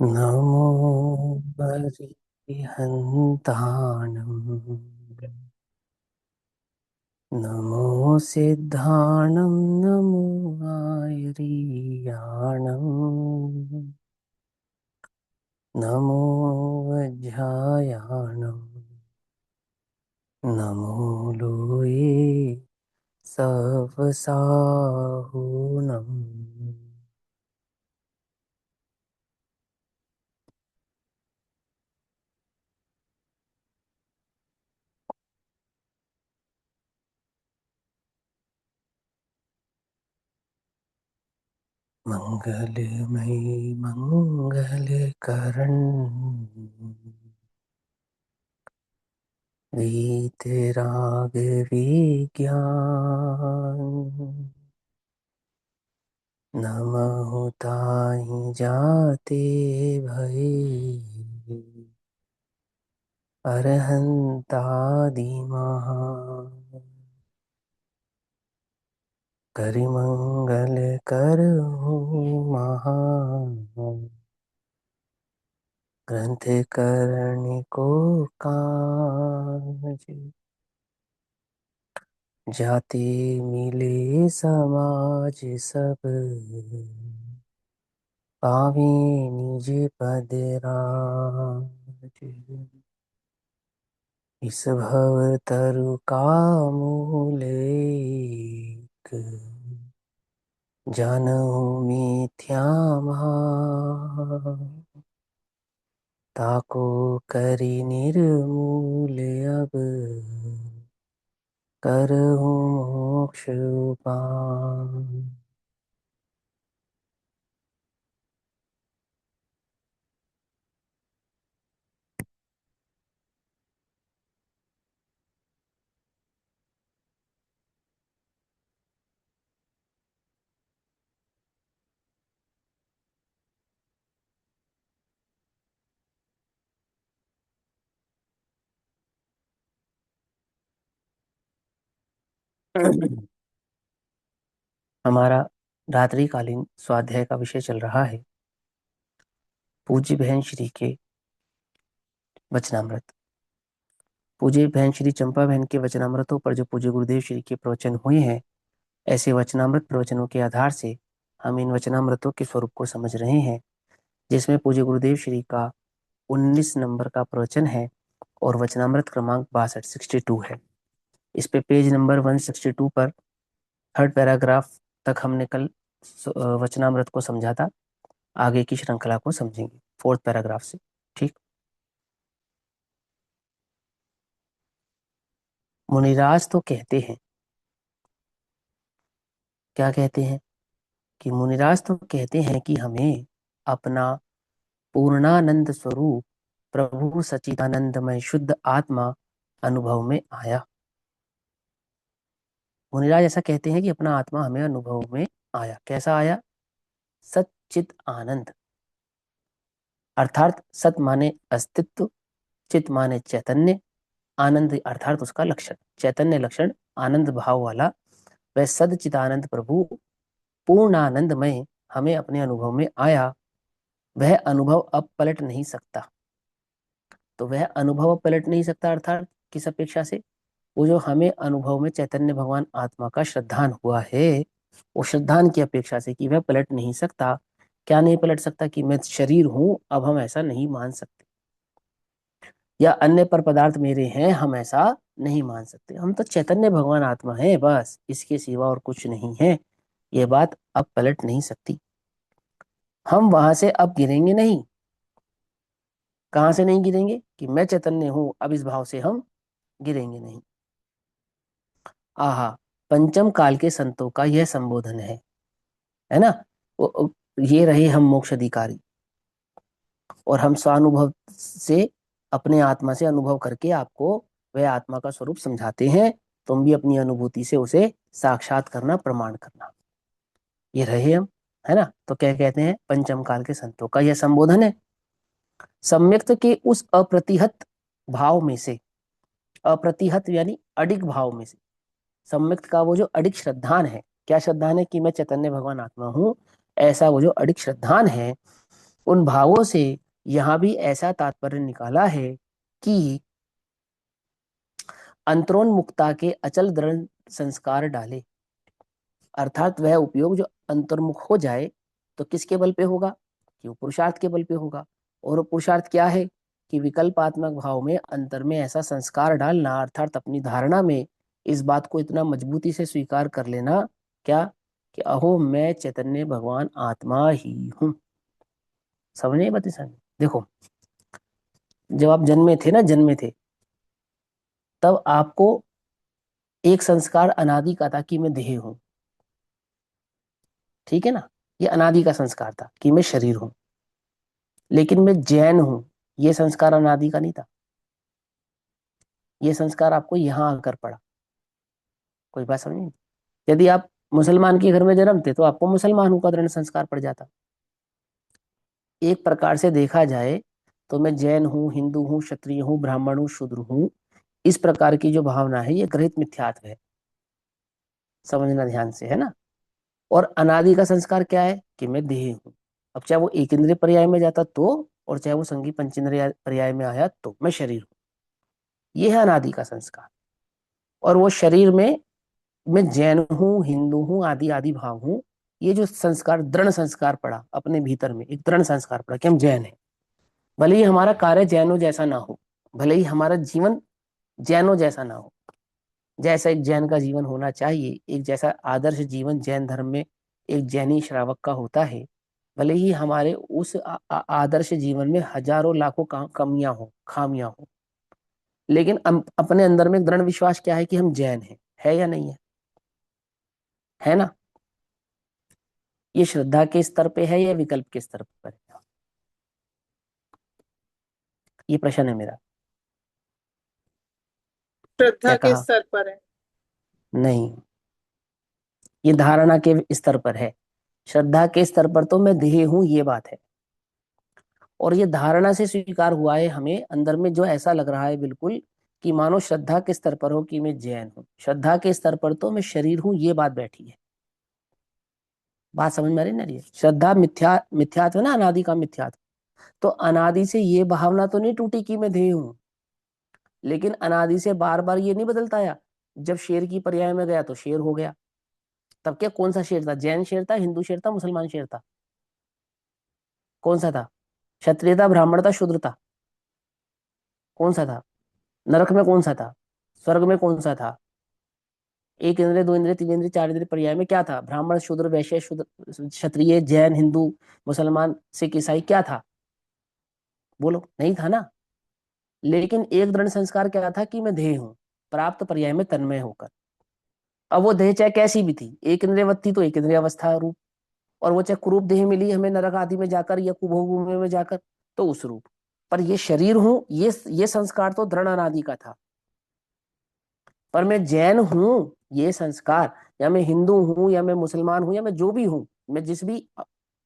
नमो बलिहन्ताणम् नमो सिद्धाणं नमो आयरीयाणम् नमो वज्रायाणम् नमो लोये सवसाहुनम् मंगलमयी मंगलकरण वीतराग विज्ञान नमः ताहि जाते भये अरहन्तादिमः करिमंगल करहु महा ग्रंथ करने को काज जाते मिले समाज सब पावे निज पद राज इस भव तरु का मूल एक जानहु मिथ्या ताको करि निर्मूल अब करहु मोक्ष उपाय। हमारा रात्रिकालीन स्वाध्याय का विषय चल रहा है पूज्य बहन श्री के वचनामृत। पूज्य बहन श्री चंपा बहन के वचनामृतों पर जो पूज्य गुरुदेव श्री के प्रवचन हुए हैं, ऐसे वचनामृत प्रवचनों के आधार से हम इन वचनामृतों के स्वरूप को समझ रहे हैं, जिसमें पूज्य गुरुदेव श्री का 19 नंबर का प्रवचन है और वचनामृत क्रमांक 62 है। इस पे पेज नंबर 162 पर थर्ड पैराग्राफ तक हमने कल वचनामृत को समझा था। आगे की श्रृंखला को समझेंगे फोर्थ पैराग्राफ से। ठीक। मुनिराज तो कहते हैं, क्या कहते हैं कि मुनिराज तो कहते हैं कि हमें अपना पूर्णानंद स्वरूप प्रभु सच्चिदानंदमय शुद्ध आत्मा अनुभव में आया। मुनिराज ऐसा कहते हैं कि अपना आत्मा हमें अनुभव में आया। कैसा आया? सच्चित आनंद, अर्थात सत माने अस्तित्व, चित माने चैतन्य, आनंद अर्थात उसका लक्षण, चैतन्य लक्षण आनंद भाव वाला वह सदचिदानंद प्रभु पूर्ण आनंदमय हमें अपने अनुभव में आया। वह अनुभव अब पलट नहीं सकता। तो वह अनुभव अब पलट नहीं सकता अर्थात किस अपेक्षा से? वो जो हमें अनुभव में चैतन्य भगवान आत्मा का श्रद्धान हुआ है, वो श्रद्धान की अपेक्षा से कि वह पलट नहीं सकता। क्या नहीं पलट सकता? कि मैं शरीर हूं, अब हम ऐसा नहीं मान सकते, या अन्य पर पदार्थ मेरे हैं, हम ऐसा नहीं मान सकते। हम तो चैतन्य भगवान आत्मा है, बस इसके सिवा और कुछ नहीं है। ये बात अब पलट नहीं सकती। हम वहां से अब गिरेंगे नहीं। कहां से नहीं गिरेंगे? कि मैं चैतन्य हूं, अब इस भाव से हम गिरेंगे नहीं। आहा, पंचम काल के संतों का यह संबोधन है ना। ये रहे हम मोक्ष अधिकारी, और हम स्वानुभव से अपने आत्मा से अनुभव करके आपको वह आत्मा का स्वरूप समझाते हैं। तुम भी अपनी अनुभूति से उसे साक्षात करना, प्रमाण करना। ये रहे हम, है ना। तो क्या कहते हैं? पंचम काल के संतों का यह संबोधन है। सम्यक्त के उस अप्रतिहत भाव में से, अप्रतिहत यानी अडिग भाव में से, सम्यक्त का वो जो अडिग श्रद्धान है। क्या श्रद्धान है? कि मैं चैतन्य भगवान आत्मा हूं, ऐसा वो जो अडिग श्रद्धान है, उन भावों से यहां भी ऐसा तात्पर्य निकाला है कि अंतरोन्मुखता के अचल दृढ़ संस्कार डाले, अर्थात वह उपयोग जो अंतर्मुख हो जाए तो किसके बल पे होगा, कि वो पुरुषार्थ के बल पे होगा। और वो पुरुषार्थ क्या है, कि विकल्पात्मक भाव में अंतर में ऐसा संस्कार डालना, अर्थात अपनी धारणा में इस बात को इतना मजबूती से स्वीकार कर लेना, क्या, कि अहो मैं चैतन्य भगवान आत्मा ही हूं। समझे बात समझ, देखो जब आप जन्मे थे ना, जन्मे थे, तब आपको एक संस्कार अनादि का था कि मैं देह हूं, ठीक है ना, ये अनादि का संस्कार था कि मैं शरीर हूं। लेकिन मैं जैन हूं, ये संस्कार अनादि का नहीं था, ये संस्कार आपको यहां आकर पड़ा। कोई बात समझे, यदि आप मुसलमान के घर में जन्मते तो आपको मुसलमान हूं का दृढ़ संस्कार पड़ जाता। एक प्रकार से देखा जाए तो मैं जैन हूं, हिंदू हूं, क्षत्रिय हूं, ब्राह्मण हूं, शूद्र हूं, इस प्रकार की जो भावना है ये ग्रहित मिथ्यात्व है, समझना ध्यान से, है ना। और अनादि का संस्कार क्या है, कि मैं देह हूं। अब चाहे वो एक इंद्रिय पर्याय में जाता तो, और चाहे वो संगी पंचेंद्रिय पर्याय में आया तो, मैं शरीर हूं, ये है अनादि का संस्कार। और वो शरीर में मैं जैन हूं, हिंदू हूं, आदि आदि भाव हूं, ये जो संस्कार, दृढ़ संस्कार पड़ा अपने भीतर में, एक दृढ़ संस्कार पड़ा कि हम जैन हैं। भले ही हमारा कार्य जैनों जैसा ना हो, भले ही हमारा जीवन जैनों जैसा ना हो, जैसा एक जैन का जीवन होना चाहिए, एक जैसा आदर्श जीवन जैन धर्म में एक जैनी श्रावक का होता है, भले ही हमारे उस आदर्श जीवन में हजारों लाखों कमियां हो, खामियां हो, लेकिन अपने अंदर में एक दृढ़ विश्वास क्या है, कि हम जैन हैं, है या नहीं है ना। ये श्रद्धा के स्तर पे है या विकल्प के स्तर पर है, ये प्रश्न है मेरा। क्या श्रद्धा के कहा, स्तर पर है। नहीं, ये धारणा के स्तर पर है। श्रद्धा के स्तर पर तो मैं देह हूं, ये बात है। और ये धारणा से स्वीकार हुआ है हमें अंदर में, जो ऐसा लग रहा है बिल्कुल, कि मानो श्रद्धा के स्तर पर हो कि मैं जैन हूं, श्रद्धा के स्तर पर तो मैं शरीर हूं, ये बात बैठी है। बात समझ में आ रही ना रही है। श्रद्धा मिथ्यात्व है ना, अनादि का मिथ्यात्व। तो अनादि से ये भावना तो नहीं टूटी कि मैं देह हूं, लेकिन अनादि से बार बार ये नहीं बदलता आया। जब शेर की पर्याय में गया तो शेर हो गया। तब क्या, कौन सा शेर था, जैन शेर था, हिंदू शेर था, मुसलमान शेर था, कौन सा था, क्षत्रिय था, ब्राह्मण था, शूद्र था, कौन सा था, नरक में कौन सा था, स्वर्ग में कौन सा था, एक इंद्रिय, दो इंद्रिय, तीन इंद्रिय, चार इंद्रिय पर्याय में क्या था, ब्राह्मण, शूद्र, वैश्य, शूद्र, क्षत्रिय, जैन, हिंदू, मुसलमान, सिख, ईसाई, क्या था, बोलो, नहीं था ना। लेकिन एक दृढ़ संस्कार क्या था, कि मैं देह हूं, प्राप्त पर्याय में तन्मय होकर। अब वो देह चाहे कैसी भी थी, एक इंद्रियवत थी तो एक इंद्रिय अवस्था रूप, और वो चाहे कुरूप देह मिली हमें नरक आदि में जाकर या कुभोग में जाकर, तो उस रूप। पर ये शरीर हूं, ये संस्कार तो दृढ़ अनादि का था। पर मैं जैन हूं, ये संस्कार, या मैं हिंदू हूं, या मैं मुसलमान हूं, या मैं जो भी हूं, मैं जिस भी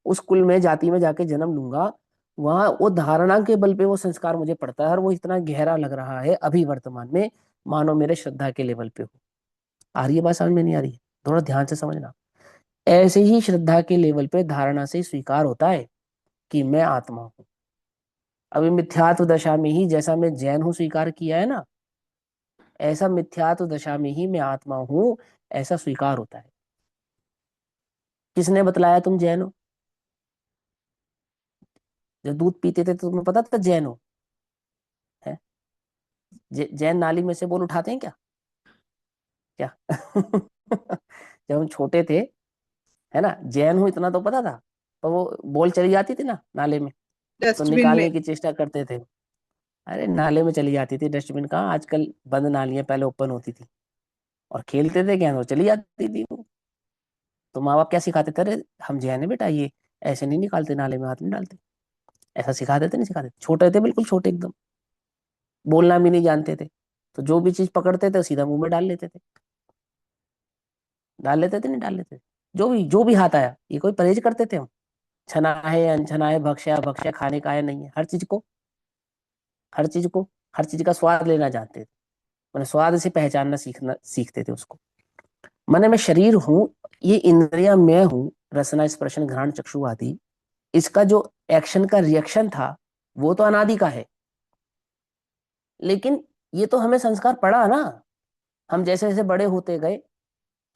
उस कुल में, जाति में जाके जन्म लूंगा, वहां वो धारणा के बल पे वो संस्कार मुझे पड़ता है, और वो इतना गहरा लग रहा है अभी वर्तमान में, मानो मेरे श्रद्धा के लेवल पे हो। आ रही है बात समझ में, नहीं आ रही है, थोड़ा ध्यान से समझना। ऐसे ही श्रद्धा के लेवल पे धारणा से स्वीकार होता है कि मैं आत्मा हूं। अभी मिथ्यात्व दशा में ही जैसा मैं जैन हूं स्वीकार किया है ना, ऐसा मिथ्यात्व दशा में ही मैं आत्मा हूं, ऐसा स्वीकार होता है। किसने बतलाया तुम जैन हो, जब दूध पीते थे तो तुम्हें पता था जैन हो, है। जैन नाली में से बोल उठाते हैं क्या, क्या जब हम छोटे थे, है ना, जैन हूं इतना तो पता था, तो वो बोल चली जाती थी ना नाले में, तो डस्टबिन में। निकालने की चेष्टा करते थे। अरे नाले में चली जाती थी, डस्टबिन कहाँ, आजकल बंद नालियां, पहले ओपन होती थी, और खेलते थे क्या, तो चली जाती थी वो। तो माँ बाप क्या सिखाते थे, अरे हम जैन है बेटा, ये ऐसे नहीं निकालते, नाले में हाथ नहीं डालते, ऐसा सिखा देते, नहीं सिखाते, छोटे थे बिल्कुल छोटे एकदम, बोलना भी नहीं जानते थे, तो जो भी चीज पकड़ते थे सीधा मुंह में डाल लेते थे, डाल लेते थे, नहीं डाल लेते थे, जो भी हाथ आया, ये कोई परहेज करते थे हम, छना है अनछना है, भक्ष्या भक्ष्य खाने का है नहीं है, हर चीज को हर चीज का स्वाद लेना जानते थे, मैंने स्वाद से पहचानना सीखना सीखते थे उसको। मैंने मैं शरीर हूं, ये इंद्रियां मैं हूं, रसना स्पर्शन घ्राण चक्षु आदि, इसका जो एक्शन का रिएक्शन था, वो तो अनादि का है। लेकिन ये तो हमें संस्कार पड़ा ना, हम जैसे जैसे बड़े होते गए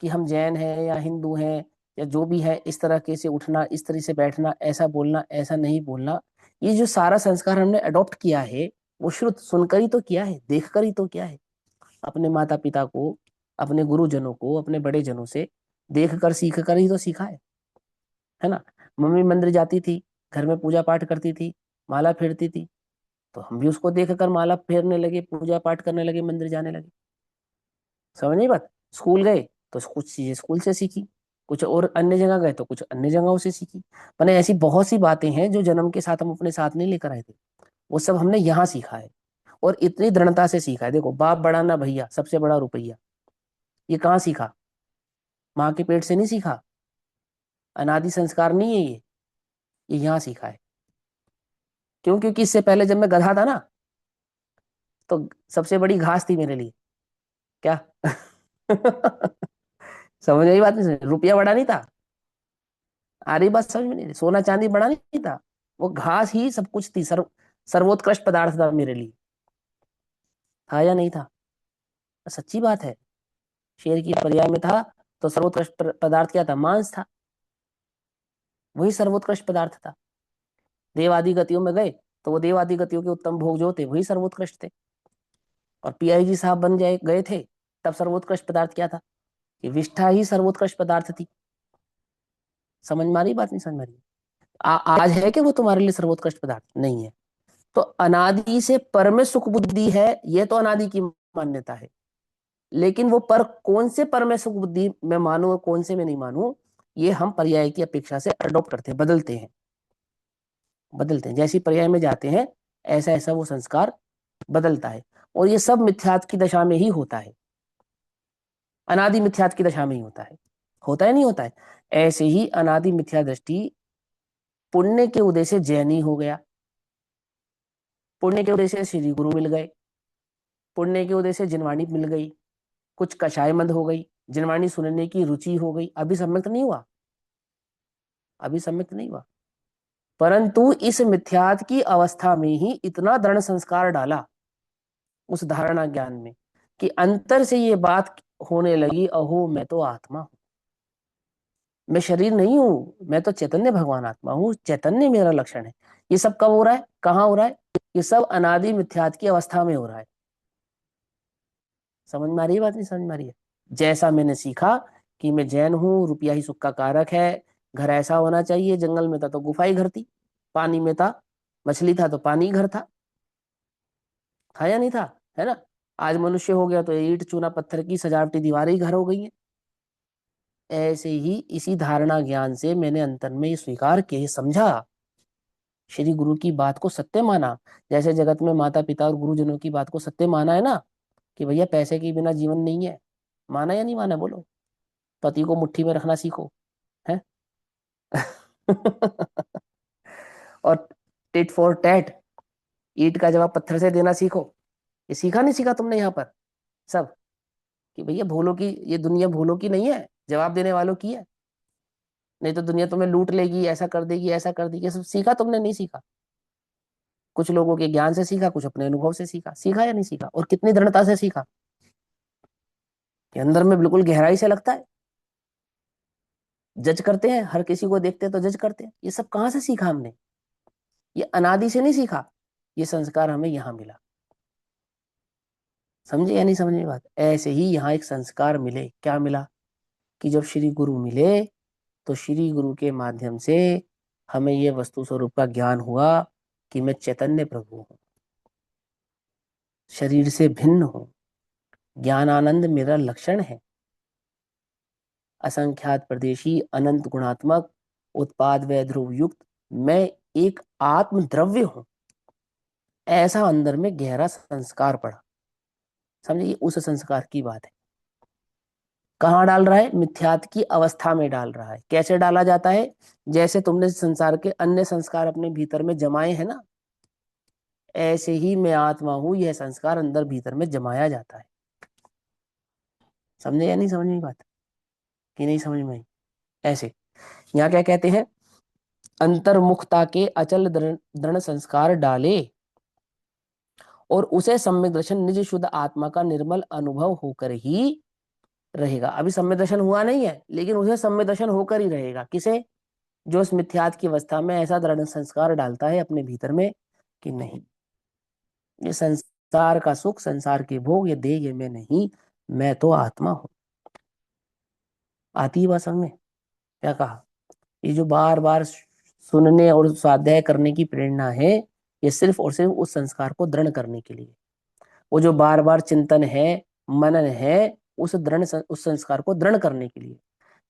कि हम जैन हैं या हिंदू हैं या जो भी है, इस तरह के से उठना, इस तरह से बैठना, ऐसा बोलना, ऐसा नहीं बोलना, ये जो सारा संस्कार हमने अडॉप्ट किया है, वो शुद्ध सुनकर ही तो किया है, देखकर ही तो किया है। अपने माता पिता को, अपने गुरुजनों को, अपने बड़े जनों से देख कर सीख कर ही तो सीखा है ना। मम्मी मंदिर जाती थी, घर में पूजा पाठ करती थी, माला फेरती थी, तो हम भी उसको देख कर माला फेरने लगे, पूजा पाठ करने लगे, मंदिर जाने लगे। समझ नहीं बात। स्कूल गए तो कुछ चीजें स्कूल से सीखी, कुछ और अन्य जगह गए तो कुछ अन्य जगहों से सीखी। मैंने ऐसी बहुत सी बातें हैं जो जन्म के साथ हम अपने साथ नहीं लेकर आए थे, वो सब हमने यहाँ सीखा है। और इतनी दृढ़ता से सीखा है। देखो, बाप बड़ा ना भैया, सबसे बड़ा रुपया, ये कहाँ सीखा? माँ के पेट से नहीं सीखा, अनादि संस्कार नहीं है ये यहाँ सीखा है। क्यों? क्योंकि इससे पहले जब मैं गधा था ना, तो सबसे बड़ी घास थी मेरे लिए। क्या? समझ आई बात? नहीं समझ? रुपया बड़ा नहीं था। आ रही बात समझ में? नहीं, सोना चांदी बड़ा नहीं था, वो घास ही सब कुछ थी। सर्वोत्कृष्ट पदार्थ था मेरे लिए। था या नहीं था? सच्ची बात है। शेर की पर्याय में था, तो सर्वोत्कृष्ट पदार्थ क्या था? मांस था। वही सर्वोत्कृष्ट पदार्थ था। देव आदि गतियों में गए तो वो देव आदि गतियों के उत्तम भोग जो थे वही सर्वोत्कृष्ट थे। और पीआईजी साहब बन जाए गए थे, तब सर्वोत्कृष्ट पदार्थ क्या था? कि विष्ठा ही सर्वोत्कृष्ट पदार्थ थी। समझ में आ रही बात? नहीं समझ में आ रही? आज है कि वो तुम्हारे लिए सर्वोत्कृष्ट पदार्थ नहीं है। तो अनादि से पर में सुख बुद्धि है, ये तो अनादि की मान्यता है। लेकिन वो पर कौन से पर में सुख बुद्धि मैं मानूं और कौन से में नहीं मानूं, ये हम पर्याय की अपेक्षा से अडॉप्ट करते हैं, बदलते हैं। बदलते हैं, जैसी पर्याय में जाते हैं ऐसा ऐसा वो संस्कार बदलता है। और ये सब मिथ्यात्व की दशा में ही होता है, अनादि मिथ्यात्व की दशा में ही होता है। होता है नहीं होता है? ऐसे ही अनादि मिथ्या दृष्टि पुण्य के उदय से जैनी हो गया, पुण्य के उदय से श्री गुरु मिल गए, पुण्य के उदय से जिनवाणी मिल गई, कुछ कषायमंद हो गई, जिनवाणी सुनने की रुचि हो गई। अभी सम्यक्त नहीं हुआ, अभी सम्यक्त नहीं हुआ। परंतु इस मिथ्यात्व की अवस्था में ही इतना दृढ़ संस्कार डाला उस धारणा ज्ञान में, कि अंतर से ये बात होने लगी, अहो मैं तो आत्मा हूं, मैं शरीर नहीं हूं, मैं तो चैतन्य भगवान आत्मा हूं, चैतन्य मेरा लक्षण है। ये सब कब हो रहा है? कहाँ हो रहा है? ये सब अनादि मिथ्यात्व की अवस्था में हो रहा है। समझ में आ रही है बात? नहीं समझ में आ रही है? जैसा मैंने सीखा कि मैं जैन हूँ, रुपया ही सुख का कारक है, घर ऐसा होना चाहिए, जंगल में था तो गुफा ही घर थी, पानी में था, मछली था तो पानी घर था या नहीं था? है ना? आज मनुष्य हो गया तो ईंट चूना पत्थर की सजावटी दीवारें ही घर हो गई है। ऐसे ही इसी धारणा ज्ञान से मैंने अंतर में ये स्वीकार किया, ये समझा, श्री गुरु की बात को सत्य माना। जैसे जगत में माता पिता और गुरुजनों की बात को सत्य माना है ना, कि भैया पैसे के बिना जीवन नहीं है। माना या नहीं माना? बोलो। पति को मुट्ठी में रखना सीखो, है। और टिट फॉर टैट, ईंट का जवाब पत्थर से देना सीखो। ये सीखा नहीं सीखा तुमने यहाँ पर सब? कि भैया भूलों की, ये दुनिया भूलों की नहीं है, जवाब देने वालों की है। नहीं तो दुनिया तुम्हें लूट लेगी, ऐसा कर देगी, ऐसा कर देगी। ये सब सीखा तुमने? नहीं सीखा। कुछ लोगों के ज्ञान से सीखा, कुछ अपने अनुभव से सीखा। सीखा या नहीं सीखा? और कितनी दृढ़ता से सीखा, कि अंदर में बिल्कुल गहराई से लगता है। जज करते हैं, हर किसी को देखते हैं तो जज करते हैं। ये सब कहाँ से सीखा हमने? ये अनादि से नहीं सीखा, ये संस्कार हमें यहाँ मिला। समझे या नहीं समझ में बात? ऐसे ही यहाँ एक संस्कार मिले, क्या मिला? कि जब श्री गुरु मिले तो श्री गुरु के माध्यम से हमें ये वस्तु स्वरूप का ज्ञान हुआ कि मैं चैतन्य प्रभु हूँ, शरीर से भिन्न हूँ, ज्ञान आनंद मेरा लक्षण है, असंख्यात प्रदेशी अनंत गुणात्मक उत्पाद व ध्रुव युक्त मैं एक आत्म द्रव्य हूं। ऐसा अंदर में गहरा संस्कार पड़ा। समझिए, उस संस्कार की बात है। कहाँ डाल रहा है? मिथ्यात की अवस्था में डाल रहा है। कैसे डाला जाता है? जैसे तुमने संसार के अन्य संस्कार अपने भीतर में जमाए हैं ना, ऐसे ही मैं आत्मा हूं, यह संस्कार अंदर भीतर में जमाया जाता है। समझे या नहीं समझ में बात? कि नहीं समझ में आई? ऐसे यहाँ क्या कहते हैं अंतर्मुखता के अचल दृढ़ दृढ़ संस्कार डाले और उसे सम्यक दर्शन निज शुद्ध आत्मा का निर्मल अनुभव होकर ही रहेगा। अभी सम्यक दर्शन हुआ नहीं है, लेकिन उसे सम्यक दर्शन होकर ही रहेगा। किसे? जो इस मिथ्यात की अवस्था में ऐसा दृढ़ संस्कार डालता है अपने भीतर में कि नहीं, ये संसार का सुख, संसार के भोग, ये देह, ये मैं नहीं, मैं तो आत्मा हूं। आती है बात समझ में? क्या कहा? ये जो बार बार सुनने और स्वाध्याय करने की प्रेरणा है, ये सिर्फ और सिर्फ उस संस्कार को दृढ़ करने के लिए। वो जो बार बार चिंतन है, मनन है, उस संस्कार को दृढ़ करने के लिए।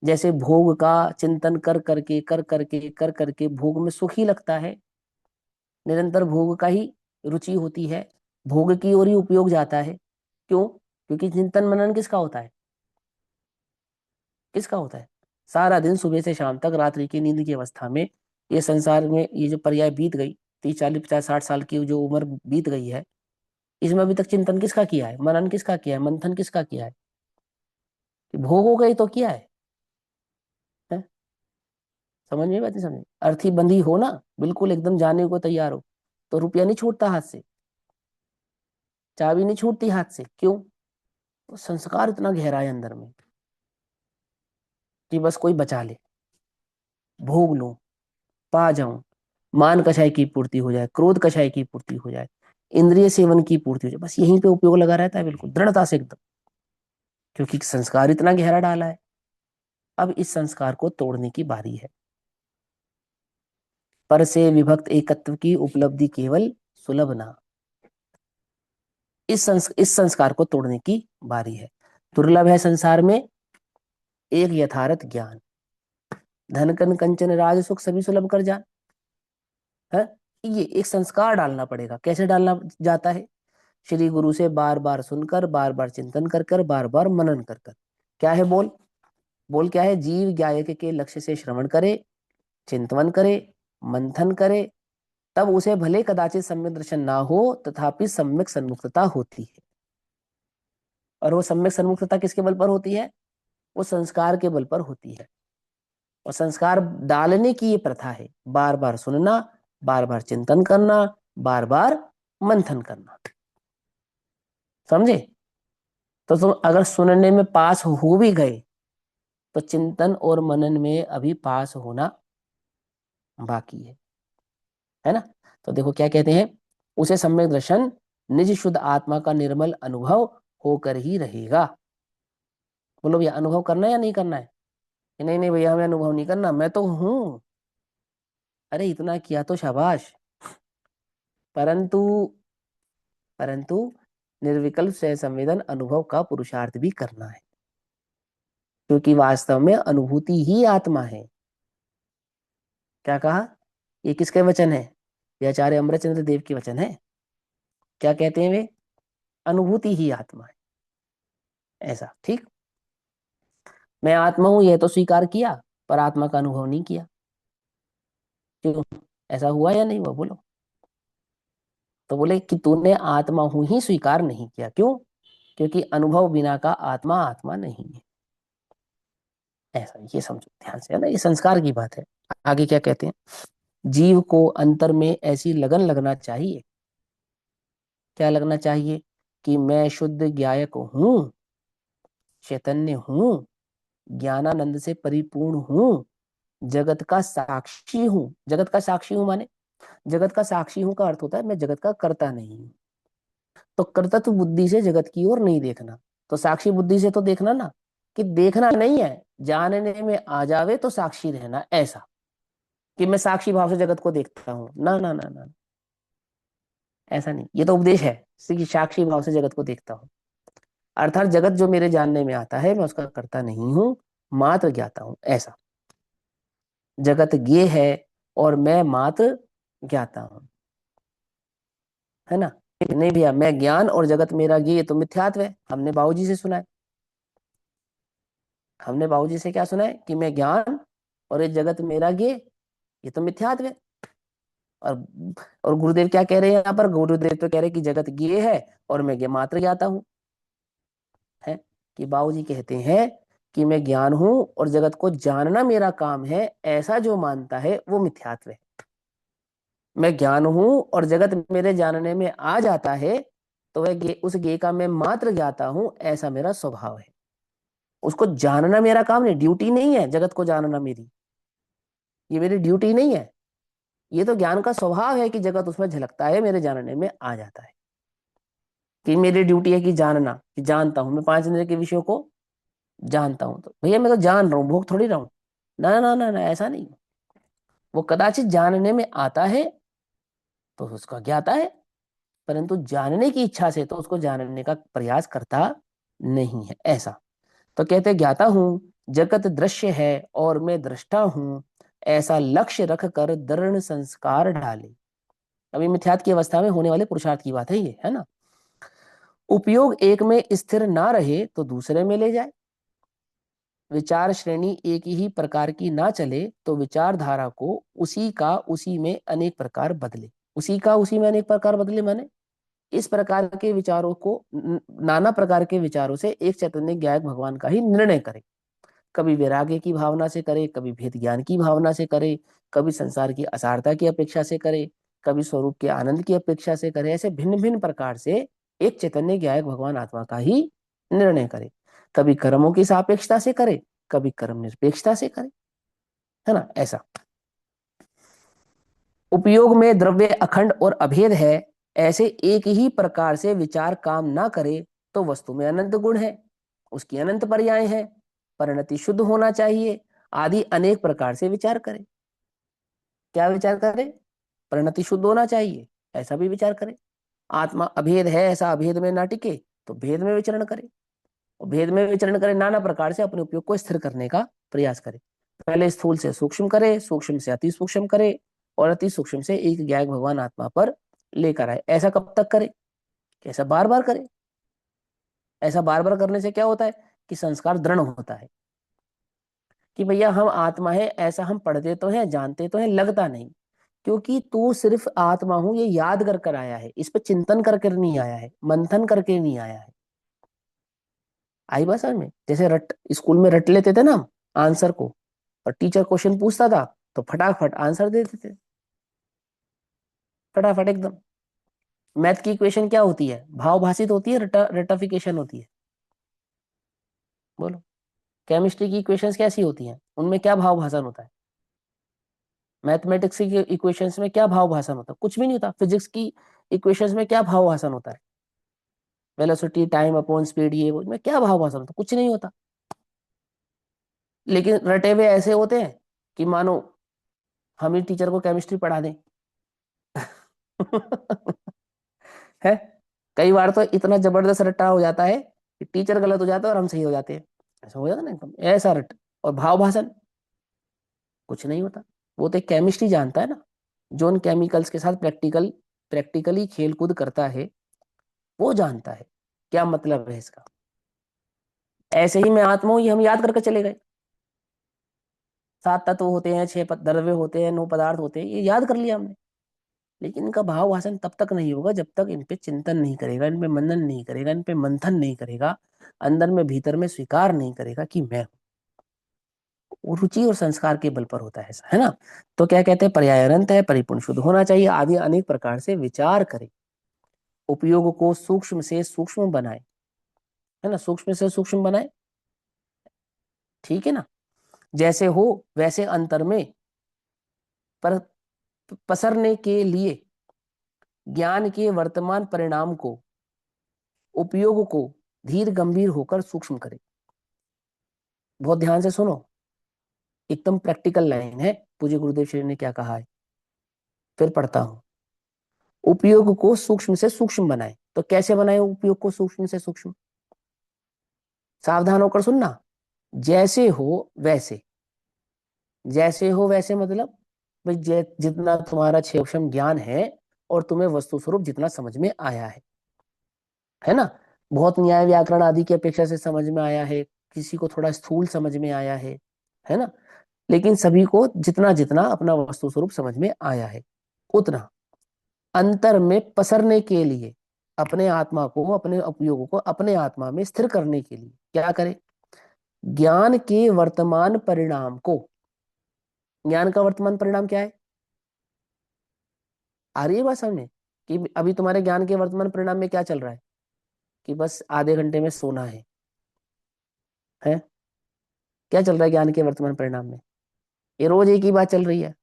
जैसे भोग का चिंतन कर करके भोग में सुख ही लगता है, निरंतर भोग का ही रुचि होती है, भोग की ओर ही उपयोग जाता है। क्यों? क्योंकि चिंतन मनन किसका होता है? किसका होता है? सारा दिन सुबह से शाम तक रात्रि की नींद की अवस्था में, ये संसार में ये जो पर्याय बीत गई, 30 40 50 60 साल की जो उम्र बीत गई है, इसमें अभी तक चिंतन किसका किया है? मनन किसका किया है? मंथन किसका किया है? कि भोगों का ही तो किया है? समझ में बात नहीं? समझ अर्थी बंधी हो ना, बिल्कुल एकदम जाने को तैयार हो, तो रुपया नहीं छूटता हाथ से, चाबी नहीं छूटती हाथ से। क्यों? तो संस्कार इतना गहरा है अंदर में कि बस कोई बचा ले, भोग लूं, पा जाऊं, मान कषाय की पूर्ति हो जाए, क्रोध कषाय की पूर्ति हो जाए, इंद्रिय सेवन की पूर्ति हो जाए, बस यहीं पे उपयोग लगा रहता है, बिल्कुल दृढ़ता से एकदम, क्योंकि संस्कार इतना गहरा डाला है। अब इस संस्कार को तोड़ने की बारी है। पर से विभक्त एकत्व की उपलब्धि केवल सुलभ ना, इस संस्कार को तोड़ने की बारी है। दुर्लभ है संसार में एक यथार्थ ज्ञान, धन कन कंचन राज सुख सभी सुलभ कर जा है। ये एक संस्कार डालना पड़ेगा। कैसे डालना जाता है? श्री गुरु से बार बार सुनकर, बार बार चिंतन कर कर, बार बार मनन कर कर। क्या है बोल? बोल क्या है? जीव गायक के लक्ष्य से श्रवण करे, चिंतन करे, मंथन करे, तब उसे भले कदाचित सम्यक दर्शन ना हो, तथापि सम्यक सन्मुखता होती है। और वो सम्यक सन्मुखता किसके बल पर होती है? वो संस्कार के बल पर होती है। और संस्कार डालने की ये प्रथा है, बार बार सुनना, बार बार चिंतन करना, बार बार मंथन करना। समझे? तो तुम अगर सुनने में पास हो भी गए, तो चिंतन और मनन में अभी पास होना बाकी है ना? तो देखो क्या कहते हैं, उसे सम्यक दर्शन निज शुद्ध आत्मा का निर्मल अनुभव होकर ही रहेगा। बोलो भैया, अनुभव करना है या नहीं करना है? कि नहीं नहीं भैया, हमें अनुभव नहीं करना, मैं तो हूं। अरे इतना किया तो शाबाश। परंतु परंतु निर्विकल्प सह संवेदन अनुभव का पुरुषार्थ भी करना है, क्योंकि वास्तव में अनुभूति ही आत्मा है। क्या कहा? ये किसके वचन है? ये आचार्य अमृतचंद्र देव के वचन है। क्या कहते हैं वे? अनुभूति ही आत्मा है। ऐसा ठीक। मैं आत्मा हूं यह तो स्वीकार किया, पर आत्मा का अनुभव नहीं किया। क्यों? ऐसा हुआ या नहीं हुआ? बोलो। तो बोले कि तूने आत्मा हूं ही स्वीकार नहीं किया। क्यों? क्योंकि अनुभव बिना का आत्मा आत्मा नहीं है। ऐसा ये समझो ध्यान से, है ना? ये संस्कार की बात है। आगे क्या कहते हैं? जीव को अंतर में ऐसी लगन लगना चाहिए। क्या लगना चाहिए? कि मैं शुद्ध ज्ञायक हूं, चैतन्य हूं, ज्ञानानंद से परिपूर्ण हूं, जगत का साक्षी हूं। जगत का साक्षी हूं माने, जगत का साक्षी हूं का अर्थ होता है मैं जगत का कर्ता नहीं हूं। तो कर्तृत्व बुद्धि से जगत की ओर नहीं देखना, तो साक्षी बुद्धि से तो देखना ना, कि देखना नहीं है, जानने में आ जावे तो साक्षी रहना। ऐसा कि मैं साक्षी भाव से जगत को देखता हूं, ना ना ना ना, ऐसा नहीं। ये तो उपदेश है कि साक्षी भाव से जगत को देखता हूं, अर्थात जगत जो मेरे जानने में आता है मैं उसका कर्ता नहीं हूं, मात्र ज्ञाता हूं। ऐसा जगत ज्ञेय है और मैं मात्र ज्ञाता हूं, है ना? नहीं भैया, मैं ज्ञान और जगत मेरा ज्ञेय, ये तो मिथ्यात्व है। हमने बाबूजी से सुना है, हमने बाबूजी से क्या सुना है? कि मैं ज्ञान और ये जगत मेरा ज्ञेय, ये तो मिथ्यात्व है। और और गुरुदेव क्या कह रहे हैं यहाँ पर? गुरुदेव तो कह रहे हैं कि जगत ज्ञेय है और मैं ज्ञ मात्र ज्ञाता हूं। है कि बाबूजी कहते हैं कि मैं ज्ञान हूं और जगत को जानना मेरा काम है, ऐसा जो मानता है वो मिथ्यात्व है। मैं ज्ञान हूं और जगत मेरे जानने में आ जाता है, तो वह उस ज्ञे का मैं मात्र ज्ञाता हूं, ऐसा मेरा स्वभाव है। उसको जानना मेरा काम नहीं, ड्यूटी नहीं है जगत को जानना मेरी, ये मेरी ड्यूटी नहीं है। ये तो ज्ञान का स्वभाव है कि जगत उसमें झलकता है, मेरे जानने में आ जाता है। कि मेरी ड्यूटी है कि जानना, कि जानता हूं मैं 5 इंद्रिय के विषयों को जानता हूं, तो भैया मैं तो जान रहा हूँ, भोग थोड़ी रहा हूँ। ना ना ना ना, ऐसा नहीं। वो कदाचित जानने में आता है तो उसका ज्ञाता है, परंतु जानने की इच्छा से तो उसको जानने का प्रयास करता नहीं है, ऐसा। तो कहते ज्ञाता हूं, जगत दृश्य है और मैं दृष्टा हूं, ऐसा लक्ष्य रख कर दृढ़ संस्कार डाले। अभी मिथ्यात्व की अवस्था में होने वाले पुरुषार्थ की बात है ये, है ना। उपयोग एक में स्थिर ना रहे तो दूसरे में ले जाए। विचार श्रेणी एक ही प्रकार की ना चले तो विचारधारा को उसी का उसी में अनेक प्रकार बदले। उसी का उसी में अनेक प्रकार बदले माने इस प्रकार के विचारों को नाना प्रकार के विचारों से एक चैतन्य ज्ञायक भगवान का ही निर्णय करे। कभी वैराग्य की भावना से करे, कभी भेद ज्ञान की भावना से करे, कभी संसार की असारता की अपेक्षा से करे, कभी स्वरूप के आनंद की अपेक्षा से करे। ऐसे भिन्न भिन्न प्रकार से एक चैतन्य ज्ञायक भगवान आत्मा का ही निर्णय करे। कभी कर्मों की सापेक्षता से करे, कभी कर्म निरपेक्षता से करे, है ना, ऐसा। उपयोग में द्रव्य अखंड और अभेद है, ऐसे एक ही प्रकार से विचार काम ना करे तो वस्तु में अनंत गुण है, उसकी अनंत पर्याय है, परिणति शुद्ध होना चाहिए आदि अनेक प्रकार से विचार करे। क्या विचार करे? परिणति शुद्ध होना चाहिए, ऐसा भी विचार करे। आत्मा अभेद है, ऐसा अभेद में ना टिके तो भेद में विचरण करे, और भेद में विचरण करे नाना प्रकार से अपने उपयोग को स्थिर करने का प्रयास करे। पहले स्थूल से सूक्ष्म करे, सूक्ष्म से अति सूक्ष्म करे, और अति सूक्ष्म से एक ज्ञायक भगवान आत्मा पर लेकर आए। ऐसा कब तक करे? ऐसा बार बार करे। ऐसा बार बार करने से क्या होता है कि संस्कार दृढ़ होता है कि भैया हम आत्मा है, ऐसा हम पढ़ते तो हैं, जानते तो हैं, लगता नहीं। क्योंकि तू सिर्फ आत्मा हूं ये याद कर कर आया है, इस पर चिंतन करके नहीं आया है, मंथन करके नहीं आया है। आई बात समझ में? जैसे रट स्कूल में रट लेते थे ना हम आंसर को, और टीचर क्वेश्चन पूछता था तो फटाफट आंसर दे देते थे, फटाफट एकदम। मैथ की इक्वेशन क्या होती है? भाव भाषित होती है, रटाफिकेशन होती है? बोलो। केमिस्ट्री की इक्वेशंस कैसी होती हैं? उनमें क्या भाव भाषण होता है? मैथमेटिक्स की इक्वेशंस में क्या भाव भाषण होता है? कुछ भी नहीं होता। फिजिक्स की इक्वेशंस में क्या भाव भाषण होता है? वेलोसिटी टाइम अपॉन स्पीड, ये वो, में क्या भाव भाषण होता है? कुछ नहीं होता। लेकिन रटे हुए ऐसे होते हैं कि मानो हम ही टीचर को केमिस्ट्री पढ़ा दें। है, कई बार तो इतना जबरदस्त रट्टा हो जाता है कि टीचर गलत हो जाता है और हम सही हो जाते हैं। ऐसा हो जाता ना एकदम, ऐसा रट। और भाव भाषण कुछ नहीं होता। वो तो केमिस्ट्री जानता है ना, जो उन केमिकल्स के साथ प्रैक्टिकली खेल कूद करता है, वो जानता है क्या मतलब है इसका। ऐसे ही मैं आत्मा हूं, ये हम याद करके चले गए। 7 तत्व होते हैं, 6 द्रव्य होते हैं, 9 पदार्थ होते हैं, ये याद कर लिया हमने। लेकिन इनका भाव भाषण तब तक नहीं होगा जब तक इन पे चिंतन नहीं करेगा, इन पे मनन नहीं करेगा, इन पे मंथन नहीं करेगा, अंदर में भीतर में स्वीकार नहीं करेगा कि मैं हूं। वो रुचि और संस्कार के बल पर होता है ऐसा, है ना। तो क्या कहते हैं? पर्याय अनंत है, परिपूर्ण शुद्ध होना चाहिए आदि अनेक प्रकार से विचार करे। उपयोग को सूक्ष्म से सूक्ष्म बनाए, है ना, सूक्ष्म से सूक्ष्म बनाए, ठीक है ना। जैसे हो वैसे अंतर में पर पसरने के लिए ज्ञान के वर्तमान परिणाम को, उपयोग को धीर गंभीर होकर सूक्ष्म करे। बहुत ध्यान से सुनो, एकदम प्रैक्टिकल लाइन है, पूज्य गुरुदेव श्री ने क्या कहा है, फिर पढ़ता हूं। उपयोग को सूक्ष्म से सूक्ष्म बनाए, तो कैसे बनाए उपयोग को सूक्ष्म से सूक्ष्म? सावधान होकर सुनना। जैसे हो वैसे। जैसे हो वैसे मतलब भाई जितना तुम्हारा क्षेम ज्ञान है और तुम्हें वस्तु स्वरूप जितना समझ में आया है ना। बहुत न्याय व्याकरण आदि की अपेक्षा से समझ में आया है, किसी को थोड़ा स्थूल समझ में आया है ना। लेकिन सभी को जितना जितना अपना वस्तु स्वरूप समझ में आया है उतना अंतर में पसरने के लिए, अपने आत्मा को, अपने उपयोग को अपने आत्मा में स्थिर करने के लिए क्या करे? ज्ञान के वर्तमान परिणाम को, ज्ञान का वर्तमान परिणाम क्या है? आ रही है बात समझ में? कि अभी तुम्हारे ज्ञान के वर्तमान परिणाम में क्या चल रहा है? कि बस आधे घंटे में सोना है? क्या चल रहा है ज्ञान के वर्तमान परिणाम में? ये रोज एक ही बात चल रही है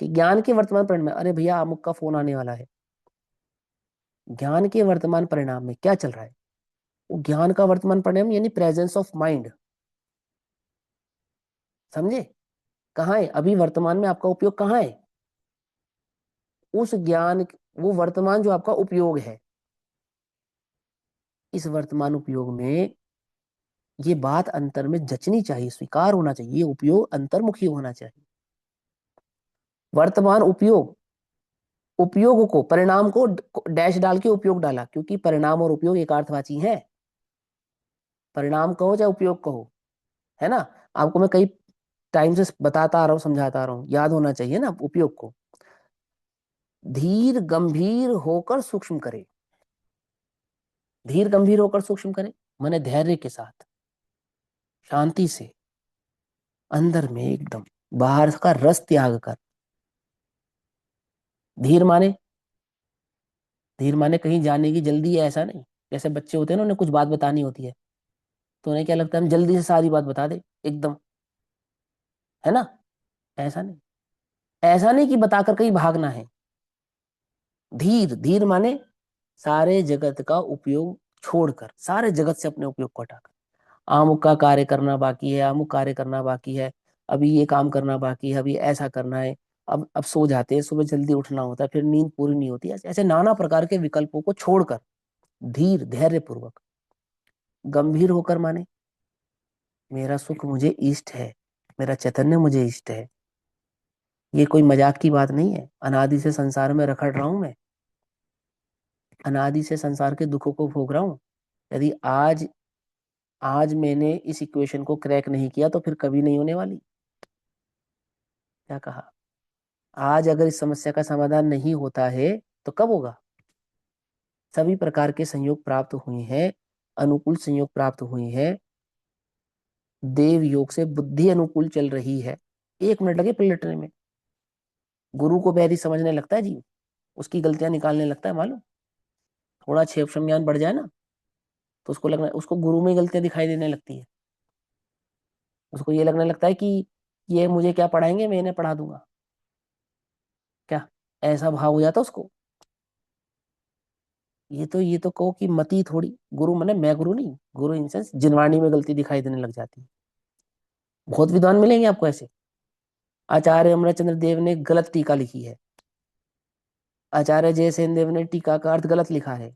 कि ज्ञान के वर्तमान परिणाम में, अरे भैया अमुक का फोन आने वाला है। ज्ञान के वर्तमान परिणाम में क्या चल रहा है? वो ज्ञान का वर्तमान परिणाम यानी प्रेजेंस ऑफ माइंड। समझे? कहाँ है अभी वर्तमान में आपका उपयोग कहाँ है? उस ज्ञान, वो वर्तमान जो आपका उपयोग है, इस वर्तमान उपयोग में ये बात अंतर में जचनी चाहिए, स्वीकार होना चाहिए, ये उपयोग अंतर्मुखी होना चाहिए। वर्तमान उपयोग, उपयोग को, परिणाम को डैश डाल के उपयोग डाला, क्योंकि परिणाम और उपयोग एक अर्थवाची है। परिणाम कहो चाहे उपयोग कहो, है ना? आपको मैं कई टाइम से बताता आ रहा हूँ, समझाता आ रहा हूँ, याद होना चाहिए ना उपयोग को। धीर गंभीर होकर सूक्ष्म करे। धीर गंभीर होकर सूक्ष्म करे माने धैर्य के साथ, शांति से, अंदर में एकदम, बाहर का रस त्याग कर। धीर माने, धीर माने कहीं जाने की जल्दी है ऐसा नहीं। जैसे बच्चे होते हैं ना, उन्हें कुछ बात बतानी होती है तो उन्हें क्या लगता है हम जल्दी से सारी बात बता दे एकदम, है ना? ऐसा नहीं, ऐसा नहीं कि बताकर कहीं भागना है। धीर, धीर माने सारे जगत का उपयोग छोड़कर, सारे जगत से अपने उपयोग को हटाकर। अमुक का कार्य करना बाकी है, अमुक कार्य करना बाकी है, अभी ये काम करना बाकी है, अभी ऐसा करना है, अब सो जाते हैं, सुबह जल्दी उठना होता है, फिर नींद पूरी नहीं होती, ऐसे ऐसे नाना प्रकार के विकल्पों को छोड़कर धीर, धैर्य पूर्वक। गंभीर होकर माने मेरा सुख मुझे इष्ट है, मेरा चैतन्य मुझे इष्ट है। ये कोई मजाक की बात नहीं है। अनादि से संसार में रखड़ रहा हूं मैं, अनादि से संसार के दुखों को भोग रहा हूं। यदि आज आज मैंने इस इक्वेशन को क्रैक नहीं किया तो फिर कभी नहीं होने वाली। क्या कहा? आज अगर इस समस्या का समाधान नहीं होता है तो कब होगा? सभी प्रकार के संयोग प्राप्त हुए हैं, अनुकूल संयोग प्राप्त हुए हैं, देव योग से बुद्धि अनुकूल चल रही है। 1 मिनट लगे पलटने में। गुरु को बैरी समझने लगता है जी, उसकी गलतियां निकालने लगता है, मालूम? थोड़ा क्षेम ज्ञान बढ़ जाए ना तो उसको लगना, उसको गुरु में ही गलतियां दिखाई देने लगती है। उसको ये लगने लगता है कि ये मुझे क्या पढ़ाएंगे, मैं इन्हें पढ़ा दूंगा क्या, ऐसा भाव हो जाता है उसको। ये तो कहो कि मति थोड़ी, गुरु माने मैं गुरु नहीं, गुरु इन सेंस जिनवाणी में गलती दिखाई देने लग जाती है। बहुत विद्वान मिलेंगे आपको ऐसे। आचार्य अमरचंद्र देव ने गलत टीका लिखी है, आचार्य जयसेन देव ने टीका का अर्थ गलत लिखा है,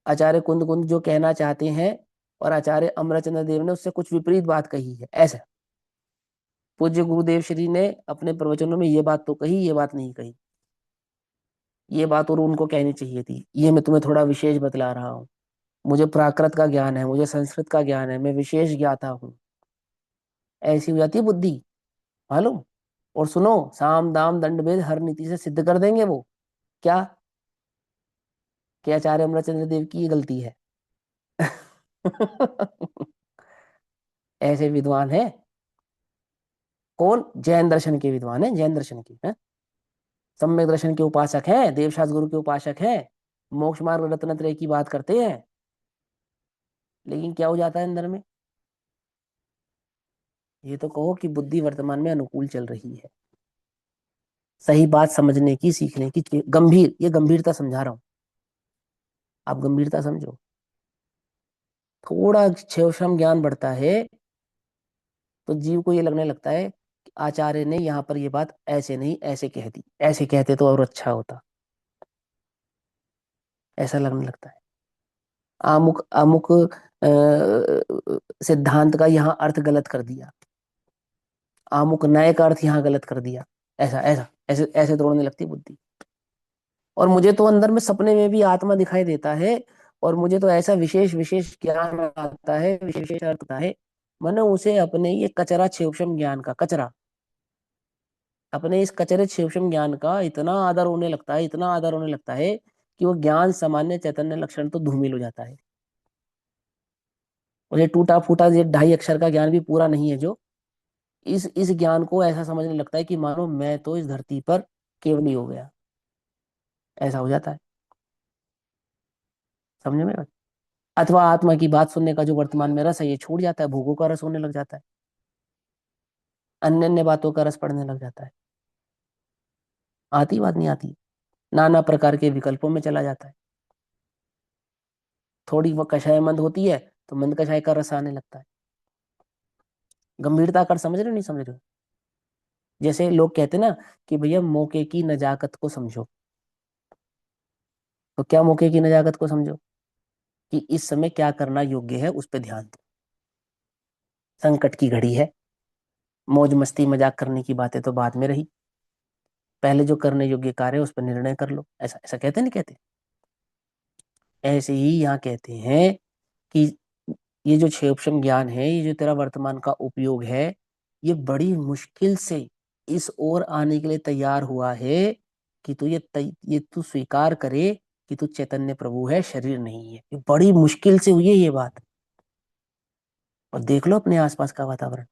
आचार्य कुंद कुंद जो कहना चाहते हैं और आचार्य अमरचंद्र देव ने उससे कुछ विपरीत बात कही है, ऐसा। पूज्य गुरुदेव श्री ने अपने प्रवचनों में ये बात तो कही, ये बात नहीं कही, ये बात और उनको कहनी चाहिए थी, ये मैं तुम्हें थोड़ा विशेष बतला रहा हूँ। मुझे प्राकृत का ज्ञान है, मुझे संस्कृत का ज्ञान है, मैं विशेष ज्ञाता हूँ। ऐसी हो जाती है बुद्धि, मालूम? और सुनो, साम दाम दंड भेद हर नीति से सिद्ध कर देंगे वो। क्या? कि आचार्य अमरचंद्र देव की ये गलती है। ऐसे विद्वान है। कौन? जैन दर्शन के विद्वान है, जैन दर्शन के है, सम्यक दर्शन के उपासक हैं, देवशास्त्र गुरु के उपासक हैं, मोक्ष मार्ग रत्न त्रय की बात करते हैं। लेकिन क्या हो जाता है अंदर में? ये तो कहो कि बुद्धि वर्तमान में अनुकूल चल रही है। सही बात समझने की, सीखने की, गंभीर, ये गंभीरता समझा रहा हूं, आप गंभीरता समझो। थोड़ा क्षेम ज्ञान बढ़ता है तो जीव को ये लगने लगता है कि आचार्य ने यहाँ पर ये बात ऐसे नहीं ऐसे कह दी, ऐसे कहते तो और अच्छा होता, ऐसा लगने लगता है। अमुक अमुक सिद्धांत का यहाँ अर्थ गलत कर दिया, अमुक नए का अर्थ यहाँ गलत कर दिया, ऐसा ऐसा ऐसे ऐसे दौड़ने लगती है बुद्धि। और मुझे तो अंदर में सपने में भी आत्मा दिखाई देता है, और मुझे तो ऐसा विशेष विशेष ज्ञान आता है, विशेष विशेष अर्थ आता है। मैंने उसे अपने ये कचरा क्षेपशम ज्ञान का कचरा, अपने इस कचरे क्षेपशम ज्ञान का इतना आदर होने लगता है, इतना आदर होने लगता है कि वो ज्ञान सामान्य चैतन्य लक्षण तो धूमिल हो जाता है। और ये टूटा फूटा ये 2.5 अक्षर का ज्ञान भी पूरा नहीं है, जो इस ज्ञान को ऐसा समझने लगता है कि मानो मैं तो इस धरती पर केवल ही हो गया, ऐसा हो जाता है। समझ में? अथवा आत्मा की बात सुनने का जो वर्तमान में रस है ये छूट जाता है, भोगों का रस होने लग जाता है, अन्य अन्य बातों का रस पड़ने लग जाता है। आती बात नहीं आती, नाना प्रकार के विकल्पों में चला जाता है। थोड़ी वो कषाय मंद होती है तो मंद कषाय का रस आने लगता है। गंभीरता कर समझ रहे हो नहीं समझ रहे हो? जैसे लोग कहते हैं ना कि भैया मौके की नजाकत को समझो। तो क्या मौके की नजाकत को समझो? कि इस समय क्या करना योग्य है उस पर ध्यान दो। संकट की घड़ी है, मौज मस्ती मजाक करने की बातें तो बाद में रही, पहले जो करने योग्य कार्य है उस पर निर्णय कर लो। ऐसा ऐसा कहते नहीं कहते? ऐसे ही यहाँ कहते हैं कि ये जो क्षेपक्षम ज्ञान है, ये जो तेरा वर्तमान का उपयोग है, ये बड़ी मुश्किल से इस ओर आने के लिए तैयार हुआ है कि तू ये तू स्वीकार करे कि तू चैतन्य प्रभु है, शरीर नहीं है। ये बड़ी मुश्किल से हुई है ये बात। और देख लो अपने आसपास का वातावरण,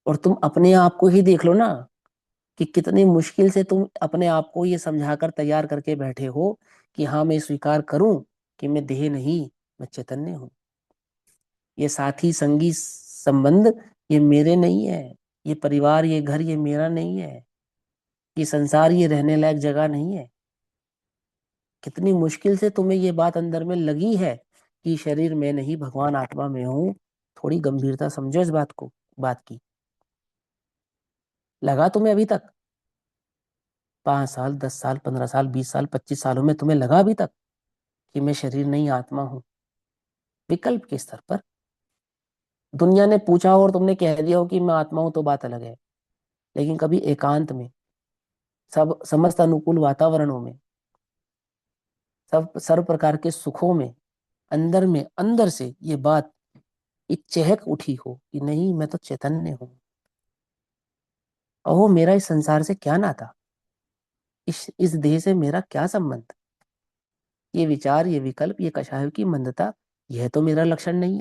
और तुम अपने आप को ही देख लो ना, कि कितनी मुश्किल से तुम अपने आप को ये समझाकर तैयार करके बैठे हो कि हाँ मैं स्वीकार करूं कि मैं देह नहीं, मैं चैतन्य हूं। ये साथी संगी संबंध ये मेरे नहीं है, ये परिवार ये घर ये मेरा नहीं है, ये संसार ये रहने लायक जगह नहीं है। कितनी मुश्किल से तुम्हें ये बात अंदर में लगी है कि शरीर में नहीं भगवान आत्मा में हूं। थोड़ी गंभीरता समझो इस बात को, बात की। लगा तुम्हें अभी तक? 5 साल, 10 साल, 15 साल, 20 साल, 25 सालों में तुम्हें लगा अभी तक कि मैं शरीर नहीं आत्मा हूं? विकल्प के स्तर पर दुनिया ने पूछा हो और तुमने कह दिया हो कि मैं आत्मा हूं तो बात अलग है। लेकिन कभी एकांत में, सब समस्त अनुकूल वातावरणों में, सब सर्व प्रकार के सुखों में, अंदर में अंदर से ये बात एक चहक उठी हो कि नहीं मैं तो चैतन्य हूं, अहो मेरा इस संसार से क्या नाता, इस देह से मेरा क्या संबंध, ये विचार ये विकल्प ये कषायों की मंदता, यह तो मेरा लक्षण नहीं।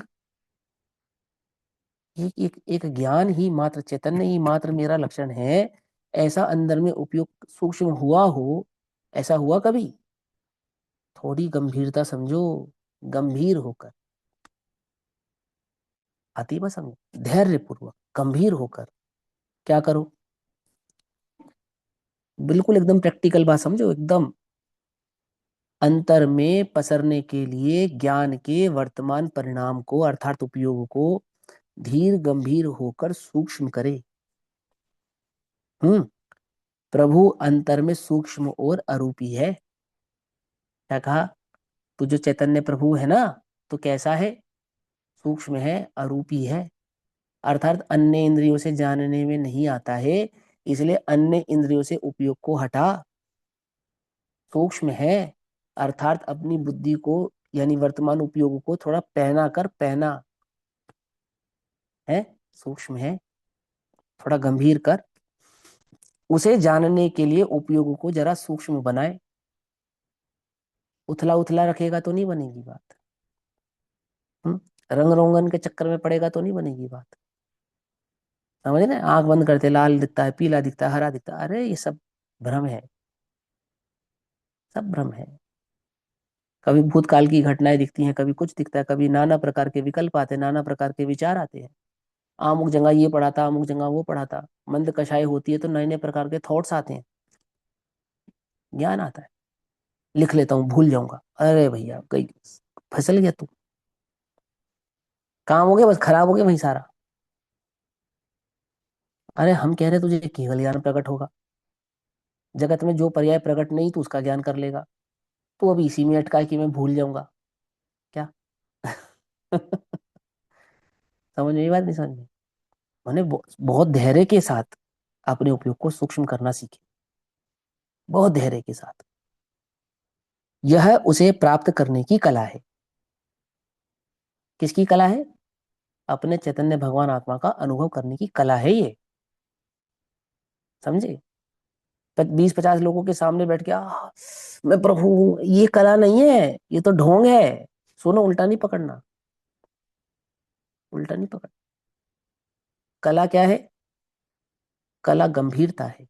एक ज्ञान ही मात्र, चैतन्य ही मात्र मेरा लक्षण है, ऐसा अंदर में उपयोग सूक्ष्म हुआ हो? ऐसा हुआ कभी? थोड़ी गंभीरता समझो, गंभीर होकर, आती बस समझो, धैर्य पूर्वक गंभीर होकर क्या करो। बिल्कुल एकदम प्रैक्टिकल बात समझो, एकदम अंतर में पसरने के लिए ज्ञान के वर्तमान परिणाम को अर्थात उपयोग को धीर गंभीर होकर सूक्ष्म करे। हम्म। प्रभु अंतर में सूक्ष्म और अरूपी है। क्या कहा? तू जो चैतन्य प्रभु है ना, तो कैसा है? सूक्ष्म है, अरूपी है, अर्थात अन्य इंद्रियों से जानने में नहीं आता है, इसलिए अन्य इंद्रियों से उपयोग को हटा। सूक्ष्म है अर्थात अपनी बुद्धि को यानी वर्तमान उपयोग को थोड़ा पहना कर पहना है, सूक्ष्म है, थोड़ा गंभीर कर उसे जानने के लिए उपयोग को जरा सूक्ष्म बनाए। उथला उथला रखेगा तो नहीं बनेगी बात। हम्म। रंग रोगन के चक्कर में पड़ेगा तो नहीं बनेगी बात। समझ ना, आंख बंद करते लाल दिखता है, पीला दिखता है, हरा दिखता है, अरे ये सब भ्रम है, सब भ्रम है। कभी भूतकाल की घटनाएं दिखती हैं, कभी कुछ दिखता है, कभी नाना प्रकार के विकल्प आते हैं, नाना प्रकार के विचार आते हैं। अमुक जगह ये पढ़ा था, अमुक जगह वो पढ़ा था, मंद कषाय होती है तो नए नए प्रकार के थॉट्स आते हैं, ज्ञान आता है। लिख लेता हूँ भूल जाऊंगा, अरे भैया गई, फिसल गया तू, काम हो गया, बस खराब हो गया वहीं सारा। अरे हम कह रहे तुझे केवल ज्ञान प्रकट होगा, जगत में जो पर्याय प्रकट नहीं तू उसका ज्ञान कर लेगा। तो अभी इसी में अटका है कि मैं भूल जाऊंगा क्या? समझ में ये बात नहीं समझ में? मैंने बहुत धैर्य के साथ अपने उपयोग को सूक्ष्म करना सीखे, बहुत धैर्य के साथ। यह उसे प्राप्त करने की कला है। किसकी कला है? अपने चैतन्य भगवान आत्मा का अनुभव करने की कला है ये। समझे? 20-50 लोगों के सामने बैठ के मैं प्रभु हूं, ये कला नहीं है, ये तो ढोंग है। सुनो, उल्टा नहीं पकड़ना। उल्टा नहीं पकड़। कला क्या है? कला गंभीरता है।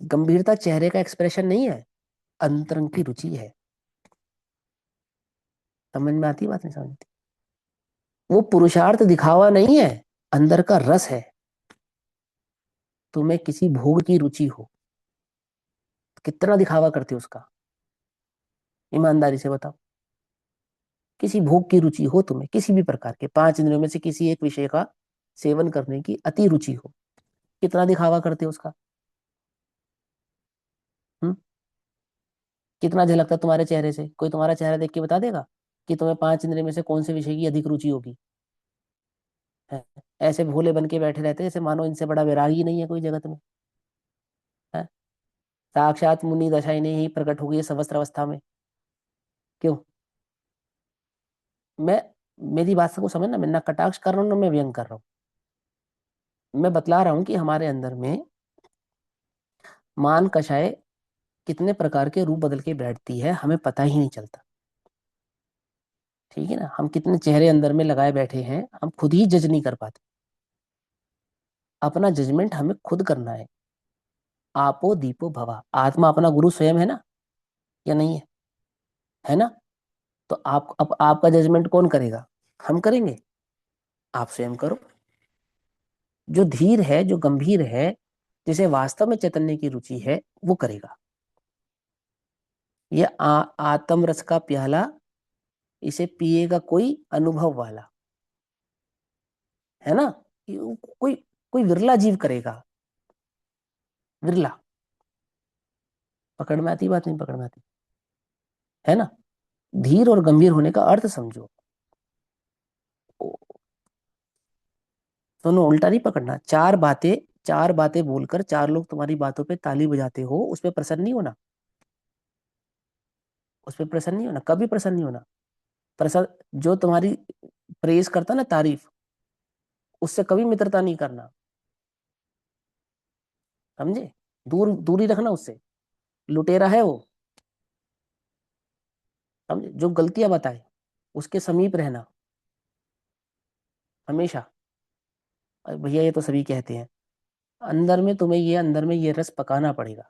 गंभीरता चेहरे का एक्सप्रेशन नहीं है, अंतरंग की रुचि है। समझ में आती है बात, नहीं समझती? वो पुरुषार्थ दिखावा नहीं है, अंदर का रस है। तुम्हें किसी भोग की रुचि हो, कितना दिखावा करते हो उसका, ईमानदारी से बताओ। किसी भोग की रुचि हो तुम्हें, किसी भी प्रकार के 5 इंद्रियों में से किसी एक विषय का सेवन करने की अति रुचि हो, कितना दिखावा करते हो उसका। हम्म? कितना झलकता है तुम्हारे चेहरे से? कोई तुम्हारा चेहरा देख के बता देगा कि तुम्हें 5 इंद्रियों में से कौन से विषय की अधिक रुचि होगी? है? ऐसे भोले बन के बैठे रहते हैं जैसे मानो इनसे बड़ा वैरागी ही नहीं है कोई जगत में। है? साक्षात मुनि दशा इन्हें ही प्रकट हो गई है सवस्त्र अवस्था में। क्यों? मैं, मेरी बात को समझना, मैं ना कटाक्ष कर रहा हूँ ना मैं व्यंग कर रहा हूँ। मैं बतला रहा हूँ कि हमारे अंदर में मान कषाय कितने प्रकार के रूप बदल के बैठती है, हमें पता ही नहीं चलता। ठीक है ना? हम कितने चेहरे अंदर में लगाए बैठे हैं, हम खुद ही जज नहीं कर पाते। अपना जजमेंट हमें खुद करना है। आपो दीपो भवा, आत्मा अपना गुरु स्वयं है ना, या नहीं है? है ना? तो आप, अब आपका जजमेंट कौन करेगा? हम करेंगे? आप स्वयं करो। जो धीर है, जो गंभीर है, जिसे वास्तव में चैतन्य की रुचि है, वो करेगा। ये आत्म रस का प्याला, इसे पिएगा कोई अनुभव वाला, है ना? कोई कोई विरला जीव करेगा, विरला। पकड़ में आती बात, नहीं पकड़ में आती? है ना? धीर और गंभीर होने का अर्थ समझो। दोनों उल्टा नहीं पकड़ना। चार बातें बोलकर 4 लोग तुम्हारी बातों पे ताली बजाते हो, उस पर प्रसन्न नहीं होना। उस पर प्रसन्न नहीं होना, कभी प्रसन्न नहीं होना। प्रसन्न जो तुम्हारी प्रेज करता ना, तारीफ, उससे कभी मित्रता नहीं करना। समझे? दूरी रखना उससे। लुटेरा है वो। समझे? जो गलतियां बताए उसके समीप रहना हमेशा। अरे भैया ये तो सभी कहते हैं, अंदर में ये रस पकाना पड़ेगा।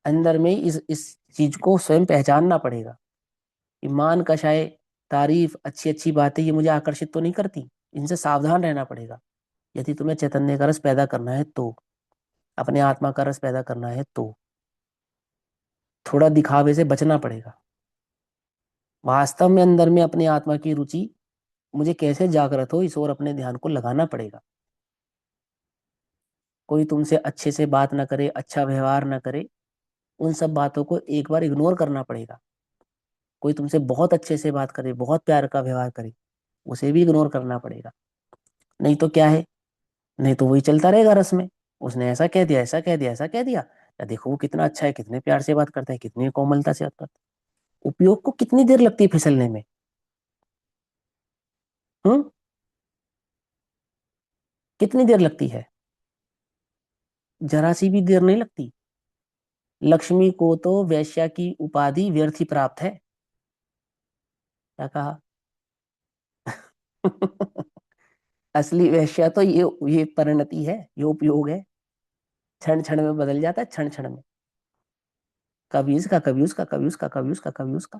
अंदर में इस चीज को स्वयं पहचानना पड़ेगा कि मान कषाय, तारीफ, अच्छी अच्छी बातें ये मुझे आकर्षित तो नहीं करती। इनसे सावधान रहना पड़ेगा। यदि तुम्हें चैतन्य का रस पैदा करना है तो, अपने आत्मा का रस पैदा करना है तो, थोड़ा दिखावे से बचना पड़ेगा। वास्तव में अंदर में अपने आत्मा की रुचि मुझे कैसे जागृत हो, इस ओर अपने ध्यान को लगाना पड़ेगा। कोई तुमसे अच्छे से बात ना करे, अच्छा व्यवहार ना करे, उन सब बातों को एक बार इग्नोर करना पड़ेगा। कोई तुमसे बहुत अच्छे से बात करे, बहुत प्यार का व्यवहार करे, उसे भी इग्नोर करना पड़ेगा। नहीं तो क्या है? नहीं तो वही चलता रहेगा रस में। उसने ऐसा कह दिया, ऐसा कह दिया, ऐसा कह दिया, या देखो वो कितना अच्छा है, कितने प्यार से बात करता है, कितनी कोमलता से बात करता है। उपयोग को कितनी देर लगती है फिसलने में? हम्म? कितनी देर लगती है? जरा सी भी देर नहीं लगती। लक्ष्मी को तो वैश्या की उपाधि व्यर्थ ही प्राप्त है। क्या कहा? असली वैश्या तो ये परिणति है, ये उपयोग है। क्षण क्षण में बदल जाता है, क्षण क्षण में। कभी इसका, कभी उसका, कभी उसका, कभी उसका, कभी उसका।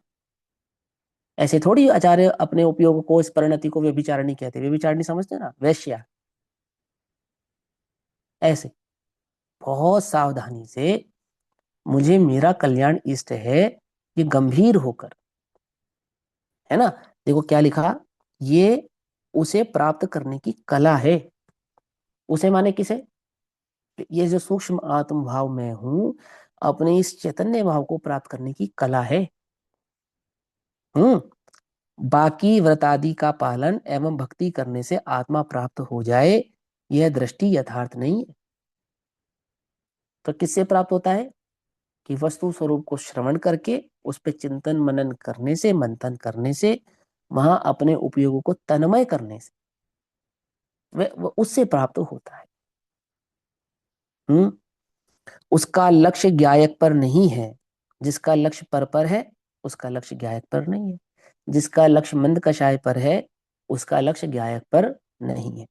ऐसे थोड़ी आचार्य अपने उपयोग को, इस परिणति को व्यभिचारिणी कहते, व्यभिचारिणी समझते ना, वैश्या। ऐसे बहुत सावधानी से, मुझे मेरा कल्याण इष्ट है, ये गंभीर होकर, है ना? देखो क्या लिखा, ये उसे प्राप्त करने की कला है। उसे माने किसे? ये जो सूक्ष्म आत्म भाव में हूं, अपने इस चैतन्य भाव को प्राप्त करने की कला है। हम्म? बाकी व्रतादि का पालन एवं भक्ति करने से आत्मा प्राप्त हो जाए, यह दृष्टि यथार्थ नहीं है। तो किससे प्राप्त होता है? कि वस्तु स्वरूप को श्रवण करके, उस पर चिंतन मनन करने से, मंथन करने से, वहां अपने उपयोगों को तन्मय करने से, वह उससे प्राप्त होता है। हम्म? उसका लक्ष्य ज्ञायक पर नहीं है। जिसका लक्ष्य पर है, उसका लक्ष्य ज्ञायक पर नहीं है। जिसका लक्ष्य मंद कषाय पर है उसका लक्ष्य ज्ञायक पर नहीं है।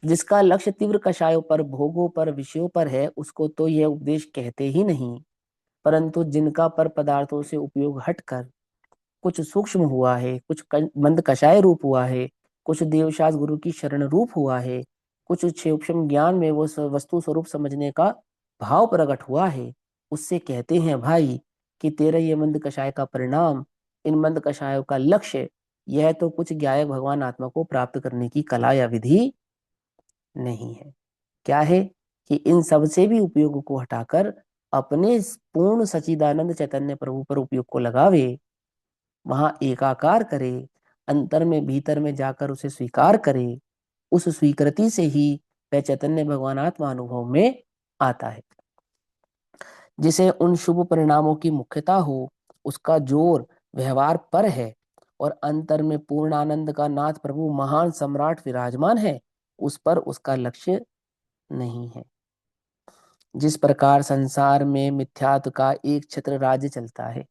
जिसका लक्ष्य तीव्र कषायों पर, भोगों पर, विषयों पर है उसको तो यह उपदेश कहते ही नहीं। परंतु जिनका पर पदार्थों से उपयोग हटकर कुछ सूक्ष्म हुआ है, कुछ मंद कषाय रूप हुआ है, कुछ देवशास्त्र गुरु की शरण रूप हुआ है, कुछ सूक्ष्म ज्ञान में वो वस्तु स्वरूप समझने का भाव प्रकट हुआ है, उससे कहते हैं भाई कि तेरा ये मंद कषाय का परिणाम, इन मंद कषायों का लक्ष्य, यह तो कुछ ज्ञायक भगवान आत्मा को प्राप्त करने की कला या विधि नहीं है। क्या है कि इन सब से भी उपयोग को हटाकर अपने पूर्ण सच्चिदानंद चैतन्य प्रभु पर उपयोग को लगावे, वहां एकाकार करे, अंतर में भीतर में जाकर उसे स्वीकार करे। उस स्वीकृति से ही वह चैतन्य भगवान आत्मा अनुभव में आता है। जिसे उन शुभ परिणामों की मुख्यता हो, उसका जोर व्यवहार पर है और अंतर में पूर्ण आनंद का नाथ प्रभु महान सम्राट विराजमान है, उस पर उसका लक्ष्य नहीं है। जिस प्रकार संसार में मिथ्यात्व का एक छत्र राज्य चलता है,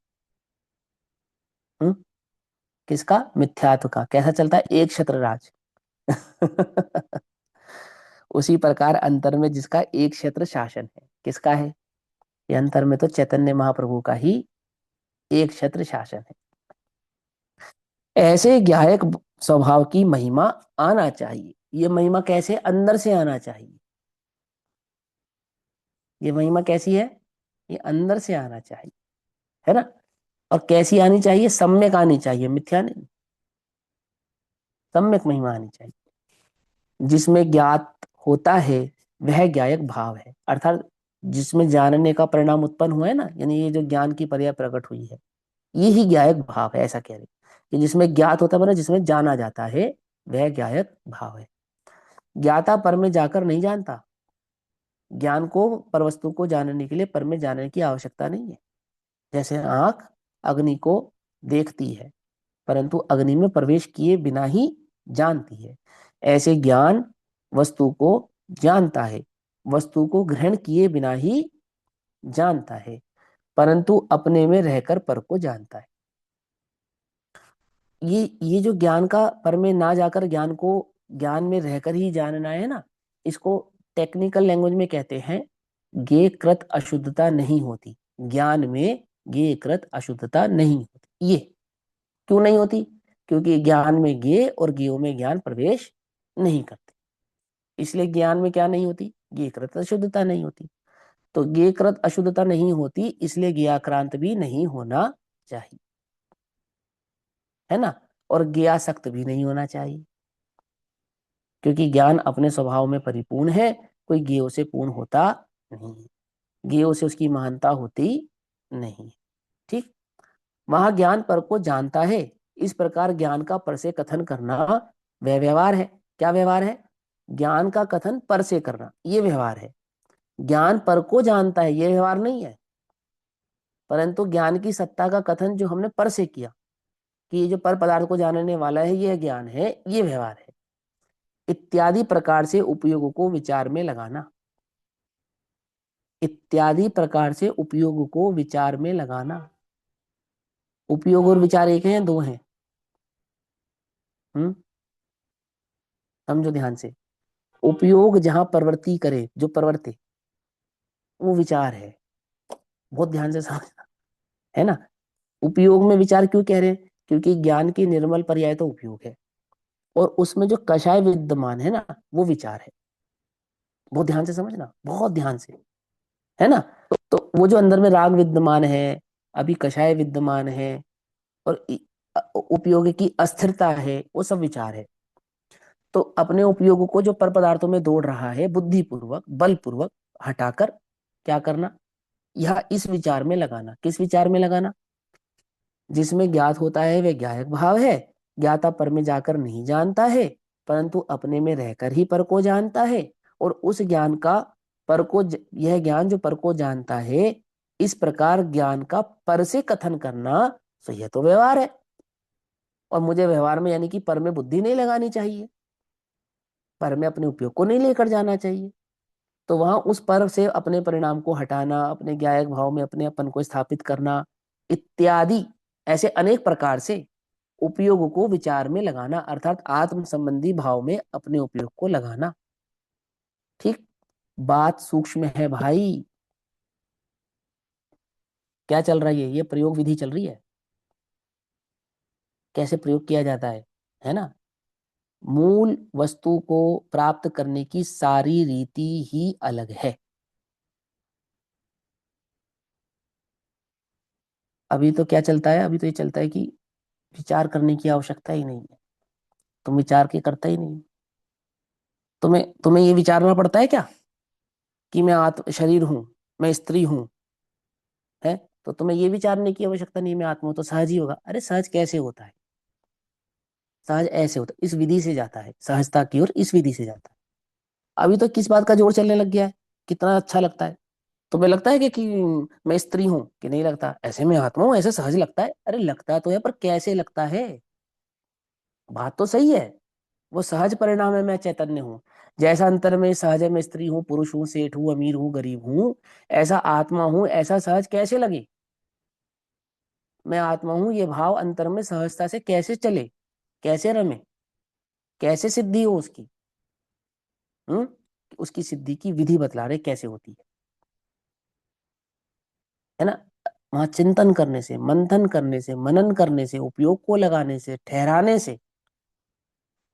किसका? मिथ्यात्व का। कैसा चलता है? एक छत्र राज। उसी प्रकार अंतर में जिसका एक क्षेत्र शासन है, किसका है? ये अंतर में तो चैतन्य महाप्रभु का ही एक क्षेत्र शासन है। ऐसे ज्ञायक स्वभाव की महिमा आना चाहिए। ये महिमा कैसे? अंदर से आना चाहिए। ये महिमा कैसी है? ये अंदर से आना चाहिए, है ना। और कैसी आनी चाहिए? सम्यक आनी चाहिए, मिथ्या नहीं। सम्यक महिमा आनी चाहिए। जिसमें ज्ञात होता है वह ज्ञायक भाव है, अर्थात जिसमें जानने का परिणाम उत्पन्न हुआ है ना, यानी ये जो ज्ञान की पर्याय प्रकट हुई है, ये ही ज्ञायक भाव है। ऐसा कह रहे कि जिसमें ज्ञात होता है, मतलब जिसमें जाना जाता है, वह ज्ञायक भाव है। ज्ञाता पर में जाकर नहीं जानता। ज्ञान को, पर वस्तु को जानने के लिए पर में जाने की आवश्यकता नहीं है। जैसे आंख अग्नि को देखती है परंतु अग्नि में प्रवेश किए बिना ही जानती है, ऐसे ज्ञान वस्तु को जानता है, वस्तु को ग्रहण किए बिना ही जानता है, परंतु अपने में रहकर पर को जानता है। ये जो ज्ञान का पर में ना जाकर ज्ञान को ज्ञान में रहकर ही जानना है ना, इसको टेक्निकल लैंग्वेज में कहते हैं ज्ञेय कृत अशुद्धता नहीं होती। ज्ञान में ज्ञेय कृत अशुद्धता नहीं होती। ये क्यों नहीं होती? क्योंकि ज्ञान में ज्ञेय और ज्ञेयों में ज्ञान प्रवेश नहीं करते, इसलिए ज्ञान में क्या नहीं होती? ज्ञेयकृत अशुद्धता नहीं होती। तो ज्ञेयकृत अशुद्धता नहीं होती, इसलिए ज्ञेयाक्रांत भी नहीं होना चाहिए, है ना। और ज्ञेयासक्त भी नहीं होना चाहिए, क्योंकि ज्ञान अपने स्वभाव में परिपूर्ण है, कोई ज्ञेयों से पूर्ण होता नहीं, ज्ञेयों से उसकी महानता होती नहीं। ठीक। वहां ज्ञान पर को जानता है, इस प्रकार ज्ञान का पर से कथन करना वह व्यवहार है। क्या व्यवहार है? ज्ञान का कथन पर से करना, ये व्यवहार है। ज्ञान पर को जानता है, ये व्यवहार नहीं है। परंतु ज्ञान की सत्ता का कथन जो हमने पर से किया कि ये जो पर पदार्थ को जानने वाला है ये ज्ञान है, ये व्यवहार है। इत्यादि प्रकार से उपयोग को विचार में लगाना, इत्यादि प्रकार से उपयोग को विचार में लगाना। उपयोग और विचार एक है या दो हैं? समझो ध्यान से। उपयोग जहां प्रवृत्ति करे, जो प्रवृत्ति, वो विचार है। बहुत ध्यान से समझना, है ना। उपयोग में विचार क्यों कह रहे हैं? क्योंकि ज्ञान की निर्मल पर्याय तो उपयोग है, और उसमें जो कषाय विद्यमान है ना, वो विचार है। बहुत ध्यान से समझना, बहुत ध्यान से, है ना। तो वो जो अंदर में राग विद्यमान है, अभी कषाय विद्यमान है, और उपयोग की अस्थिरता है, वो सब विचार है। तो अपने उपयोग को जो पर पदार्थों में दौड़ रहा है, बुद्धिपूर्वक बलपूर्वक हटाकर क्या करना? यह इस विचार में लगाना। किस विचार में लगाना? जिसमें ज्ञात होता है वह ज्ञायक भाव है, ज्ञाता पर में जाकर नहीं जानता है, परंतु अपने में रहकर ही पर को जानता है, और उस ज्ञान का पर को यह ज्ञान जो पर को जानता है, इस प्रकार ज्ञान का पर से कथन करना, तो यह तो व्यवहार है। और मुझे व्यवहार में यानी कि पर में बुद्धि नहीं लगानी चाहिए, पर में अपने उपयोग को नहीं लेकर जाना चाहिए। तो वहां उस पर से अपने परिणाम को हटाना, अपने ज्ञायक भाव में अपने अपन को स्थापित करना, इत्यादि ऐसे अनेक प्रकार से उपयोग को विचार में लगाना, अर्थात आत्म संबंधी भाव में अपने उपयोग को लगाना। ठीक, बात सूक्ष्म है भाई। क्या चल रहा है, ये प्रयोग विधि चल रही है, कैसे प्रयोग किया जाता है ना। मूल वस्तु को प्राप्त करने की सारी रीति ही अलग है। अभी तो क्या चलता है, अभी तो ये चलता है कि विचार करने की आवश्यकता ही नहीं है, तुम विचार के करता ही नहीं। तुम्हें तुम्हें ये विचारना पड़ता है क्या कि मैं आत्म शरीर हूं, मैं स्त्री हूं, है। तो तुम्हें ये विचारने की आवश्यकता नहीं है मैं आत्मा हूं, तो सहज ही होगा। अरे सहज कैसे होता है, सहज ऐसे होता है, इस विधि से जाता है सहजता की ओर, इस विधि से जाता है। अभी तो किस बात का जोर चलने लग गया है, कितना अच्छा लगता है। तुम्हें लगता है कि मैं स्त्री हूं, कि नहीं लगता, ऐसे में आत्मा हूं, ऐसे सहज लगता है। अरे लगता तो है, पर कैसे लगता है, बात तो सही है। वो सहज परिणाम है, मैं चैतन्य हूँ। जैसा अंतर में सहज है, मैं स्त्री हूँ, पुरुष हूँ, सेठ हूँ, अमीर हूँ, गरीब हूँ, ऐसा आत्मा हूँ, ऐसा सहज कैसे लगे। मैं आत्मा हूँ ये भाव अंतर में सहजता से कैसे चले, कैसे रमे, कैसे सिद्धि हो उसकी। हम्म, उसकी सिद्धि की विधि बतला रहे कैसे होती है ना। वहां चिंतन करने से, मंथन करने से, मनन करने से, उपयोग को लगाने से, ठहराने से,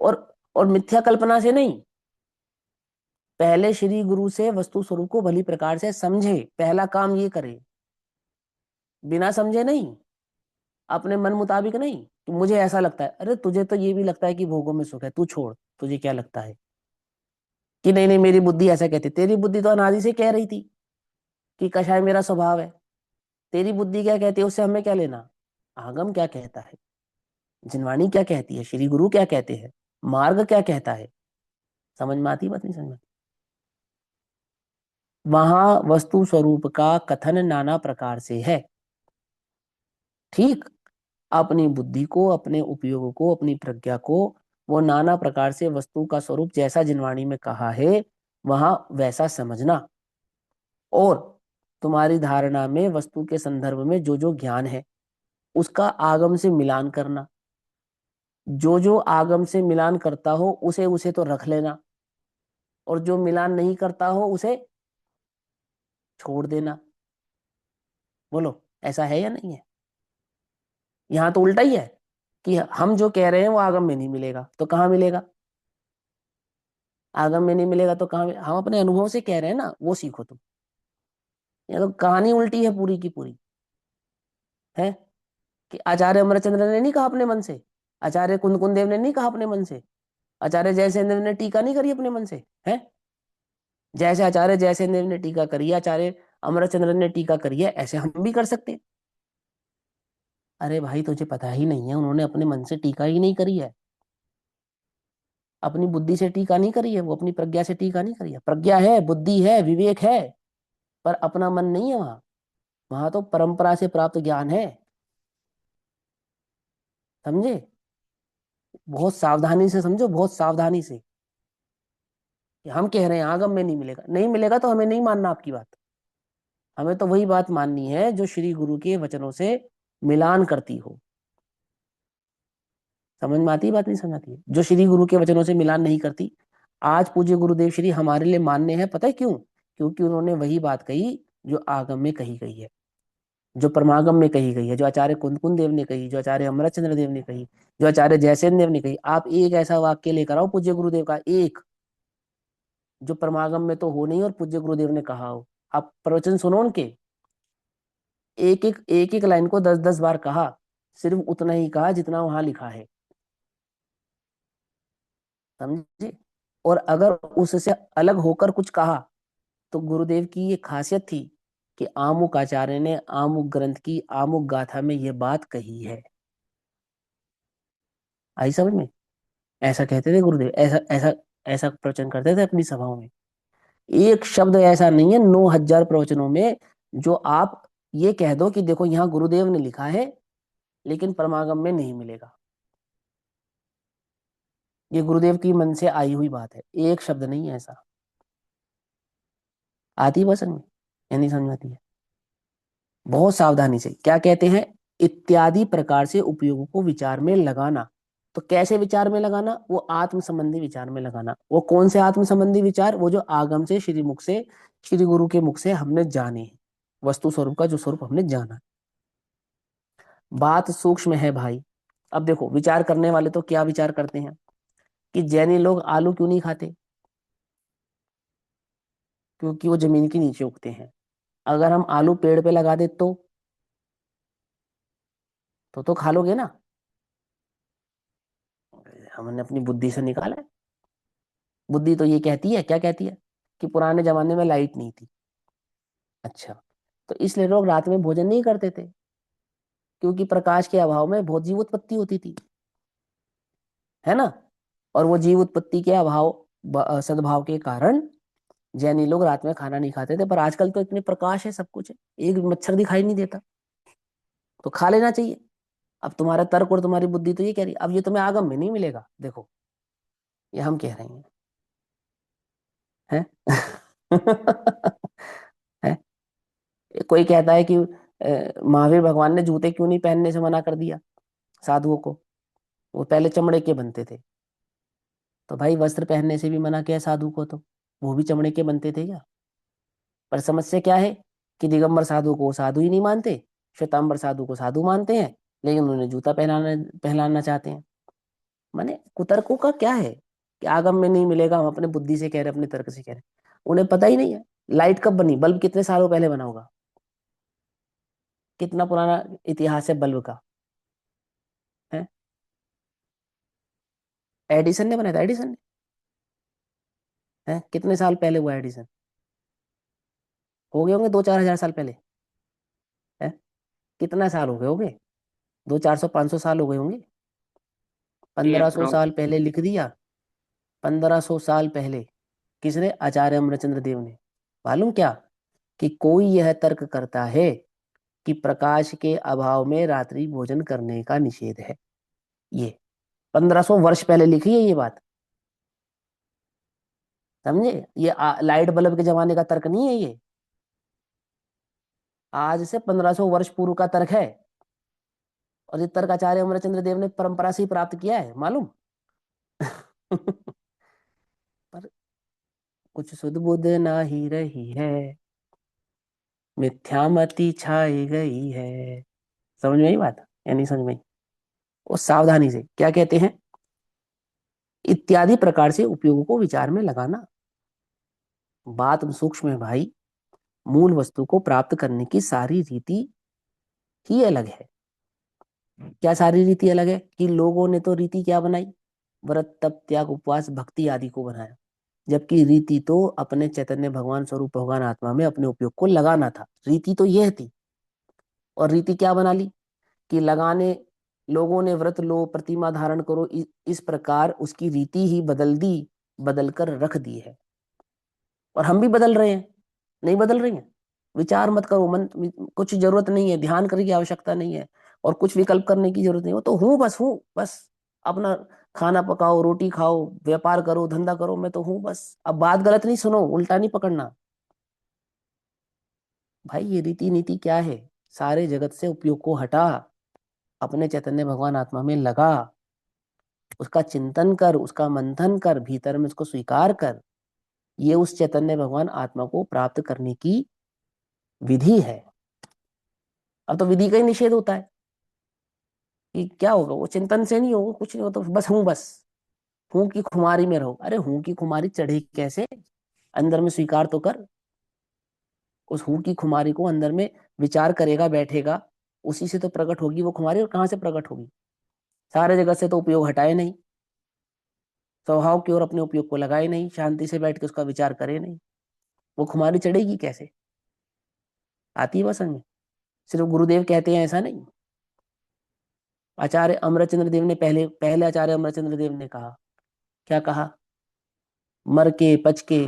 और मिथ्या कल्पना से नहीं। पहले श्री गुरु से वस्तु स्वरूप को भली प्रकार से समझे, पहला काम ये करे, बिना समझे नहीं, अपने मन मुताबिक नहीं कि मुझे ऐसा लगता है। अरे तुझे तो ये भी लगता है कि भोगों में सुख है, तू छोड़, तुझे क्या लगता है कि नहीं नहीं मेरी बुद्धि ऐसा कहती। तेरी बुद्धि तो अनादि से कह रही थी कि कषाय मेरा स्वभाव है। तेरी बुद्धि क्या कहती है, उससे हमें क्या लेना। आगम क्या कहता है, जिनवाणी क्या कहती है, श्री गुरु क्या कहते हैं, मार्ग क्या कहता है, समझ में आती बात नहीं समझ में। वहां वस्तु स्वरूप का कथन नाना प्रकार से है। ठीक, अपनी बुद्धि को, अपने उपयोग को, अपनी प्रज्ञा को, वो नाना प्रकार से वस्तु का स्वरूप जैसा जिनवाणी में कहा है वहां वैसा समझना, और तुम्हारी धारणा में वस्तु के संदर्भ में जो जो ज्ञान है उसका आगम से मिलान करना। जो जो आगम से मिलान करता हो उसे उसे तो रख लेना, और जो मिलान नहीं करता हो उसे छोड़ देना। बोलो, ऐसा है या नहीं है। यहाँ तो उल्टा ही है कि हम जो कह रहे हैं वो आगम में नहीं मिलेगा तो कहाँ मिलेगा। आगम में नहीं मिलेगा तो कहाँ हम अपने अनुभव से कह रहे हैं ना, वो सीखो तुम। ये तो कहानी उल्टी है पूरी की पूरी, है कि आचार्य अमरचंद्र ने नहीं कहा अपने मन से, आचार्य कुंदकुंद देव ने नहीं कहा अपने मन से, आचार्य जयसेन देव ने टीका नहीं करी अपने मन से, है। जैसे आचार्य जयसेन देव ने टीका करी है, आचार्य अमरचंद्र ने टीका करी है, ऐसे हम भी कर सकते हैं। अरे भाई तुझे पता ही नहीं है, उन्होंने अपने मन से टीका ही नहीं करी है, अपनी बुद्धि से टीका नहीं करी है, वो अपनी प्रज्ञा से टीका नहीं करी है। प्रज्ञा है, बुद्धि है, विवेक है, पर अपना मन नहीं है वहां। वहां तो परंपरा से प्राप्त ज्ञान है, समझे। बहुत सावधानी से समझो, बहुत सावधानी से। कि हम कह रहे हैं आगम में नहीं मिलेगा, नहीं मिलेगा तो हमें नहीं मानना आपकी बात। हमें तो वही बात माननी है जो श्री गुरु के वचनों से मिलान करती हो। समझ में आती है बात नहीं समझ आती है, जो श्री गुरु के वचनों से मिलान नहीं करती। आज पूज्य गुरुदेव श्री हमारे लिए मान्य है, पता है क्यों। क्योंकि उन्होंने वही बात कही जो आगम में कही गई है, जो परमागम में कही गई है, जो आचार्य कुंदकुंद देव ने कही, जो आचार्य अमरचंद्र देव ने कही, जो आचार्य जयसेन देव ने कही। आप एक ऐसा वाक्य लेकर आओ पूज्य गुरुदेव का, एक जो परमागम में तो हो नहीं और पूज्य गुरुदेव ने कहा हो। आप प्रवचन सुनो उनके, एक एक लाइन को 10-10 बार कहा, सिर्फ उतना ही कहा जितना वहां लिखा है, समझे। और अगर उससे अलग होकर कुछ कहा तो गुरुदेव की ये खासियत थी कि आमुक आचार्य ने आमुक ग्रंथ की आमुक गाथा में ये बात कही है। आई समझ में। ऐसा कहते थे गुरुदेव, ऐसा ऐसा ऐसा प्रवचन करते थे अपनी सभाओं में। एक शब्द ऐसा नहीं है 9,000 प्रवचनों में जो आप ये कह दो कि देखो यहाँ गुरुदेव ने लिखा है लेकिन परमागम में नहीं मिलेगा। ये गुरुदेव की मन से आई हुई बात है, एक शब्द नहीं है ऐसा। आती है बस समझ में या नहीं समझ में आती है। बहुत सावधानी से क्या कहते हैं, इत्यादि प्रकार से उपयोगों को विचार में लगाना। तो कैसे विचार में लगाना? वो आत्म संबंधी विचार में लगाना। वो कौन से आत्म संबंधी विचार? वो जो आगम से, श्री मुख से, श्री गुरु के मुख से हमने जाने, वस्तु स्वरूप का जो स्वरूप हमने जाना। बात सूक्ष्म है भाई। अब देखो, विचार करने वाले तो क्या विचार करते हैं कि जैनी लोग आलू क्यों नहीं खाते? क्योंकि वो जमीन के नीचे उगते हैं। अगर हम आलू पेड़ पे लगा दे तो खा लोगे ना? हमने अपनी बुद्धि से निकाला है। बुद्धि तो ये कहती है, क्या कहती है? कि पुराने जमाने में लाइट नहीं थी। अच्छा, तो इसलिए लोग रात में भोजन नहीं करते थे, क्योंकि प्रकाश के अभाव में बहुत जीव उत्पत्ति होती थी, है ना? और वो जीव उत्पत्ति के अभाव, सद्भाव के कारण जैनी लोग रात में खाना नहीं खाते थे। पर आजकल तो इतने प्रकाश है, सब कुछ है, एक भी मच्छर दिखाई नहीं देता, तो खा लेना चाहिए। अब तुम्हारा तर्क और तुम्हारी बुद्धि तो ये कह रही, अब ये तुम्हें आगम में नहीं मिलेगा। देखो, ये हम कह रहे हैं, हैं? कोई कहता है कि महावीर भगवान ने जूते क्यों नहीं पहनने से मना कर दिया साधुओं को? वो पहले चमड़े के बनते थे। तो भाई, वस्त्र पहनने से भी मना किया साधु को, तो वो भी चमड़े के बनते थे क्या? पर समस्या क्या है कि दिगंबर साधु को साधु ही नहीं मानते, श्वेतांबर साधु को साधु मानते हैं, लेकिन उन्हें जूता पहनाना पहनाना चाहते हैं। माने कुतर्कों का क्या है कि आगम में नहीं मिलेगा, हम अपने बुद्धि से कह रहे, अपने तर्क से कह रहे। उन्हें पता ही नहीं है लाइट कब बनी, बल्ब कितने सालों पहले बना होगा, कितना पुराना इतिहास है बल्ब का, है? एडिसन ने बनाया था, एडिसन ने, है? कितने साल पहले हुआ एडिसन? हो गए होंगे 2-4 हजार साल पहले, है? कितना साल हो गए होंगे? 200-400-500 साल हो गए होंगे। जी 1500 साल अप्रोक्स। पहले लिख दिया। 1500 साल पहले किसने? आचार्य अमरचंद्र देव ने। मालूम क्या? कि कोई यह तर्क करता है कि प्रकाश के अभाव में रात्रि भोजन करने का निषेध है। ये 1500 वर्ष पहले लिखी है ये बात। समझे? ये लाइट बल्ब के जमाने का तर्क नहीं है ये। आज से 1500 वर्ष पूर्व का तर्क है। और ये तर्क आचार्य अमरचंद्र देव ने परंपरा से ही प्राप्त किया है, मालूम? पर कुछ सुध बुध ना ही रही है, मिथ्यामति छाई गई है। समझ में आई बात या नहीं समझ में आई? वो सावधानी से क्या कहते हैं? इत्यादि प्रकार से उपयोगों को विचार में लगाना। बात सूक्ष्म है भाई। मूल वस्तु को प्राप्त करने की सारी रीति ही अलग है। क्या सारी रीति अलग है? कि लोगों ने तो रीति क्या बनाई? व्रत, तप, त्याग, उपवास, भक्ति आदि को बनाया। जबकि रीति तो अपने चैतन्य भगवान स्वरूप भगवान आत्मा में अपने उपयोग को लगाना था। रीति तो यह थी। और रीति क्या बना ली कि लगाने, लोगों ने व्रत लो, प्रतिमा धारण करो, इस प्रकार उसकी रीति ही बदल दी, बदल कर रख दी है। और हम भी बदल रहे हैं, नहीं बदल रही हैं? विचार मत करो, मन कुछ जरूरत नहीं है, ध्यान करने की आवश्यकता नहीं है, और कुछ विकल्प करने की जरूरत नहीं हो। तो हूँ, बस हूँ, बस अपना खाना पकाओ, रोटी खाओ, व्यापार करो, धंधा करो, मैं तो हूँ बस। अब बात गलत नहीं सुनो, उल्टा नहीं पकड़ना। भाई, ये रीति नीति क्या है? सारे जगत से उपयोग को हटा, अपने चैतन्य भगवान आत्मा में लगा, उसका चिंतन कर, उसका मंथन कर, भीतर में उसको स्वीकार कर। ये उस चैतन्य भगवान आत्मा को प्राप्त करने की विधि है। अब तो विधि का ही निषेध होता है कि क्या होगा, वो चिंतन से नहीं होगा, कुछ नहीं होता, बस हूं, बस हूं की खुमारी में रहो। अरे हूं की खुमारी चढ़े कैसे? अंदर में स्वीकार तो कर। उस हूं की खुमारी को अंदर में विचार करेगा, बैठेगा, उसी से तो प्रकट होगी वो खुमारी। और कहाँ से प्रकट होगी? सारे जगत से तो उपयोग हटाए नहीं, स्वभाव की ओर अपने उपयोग को लगाए नहीं, शांति से बैठ के उसका विचार करे नहीं, वो खुमारी चढ़ेगी कैसे? आती है बस में। सिर्फ गुरुदेव कहते हैं ऐसा नहीं। आचार्य अमरचंद्र देव ने, पहले पहले आचार्य अमरचंद्र देव ने कहा, क्या कहा? मर के पच के,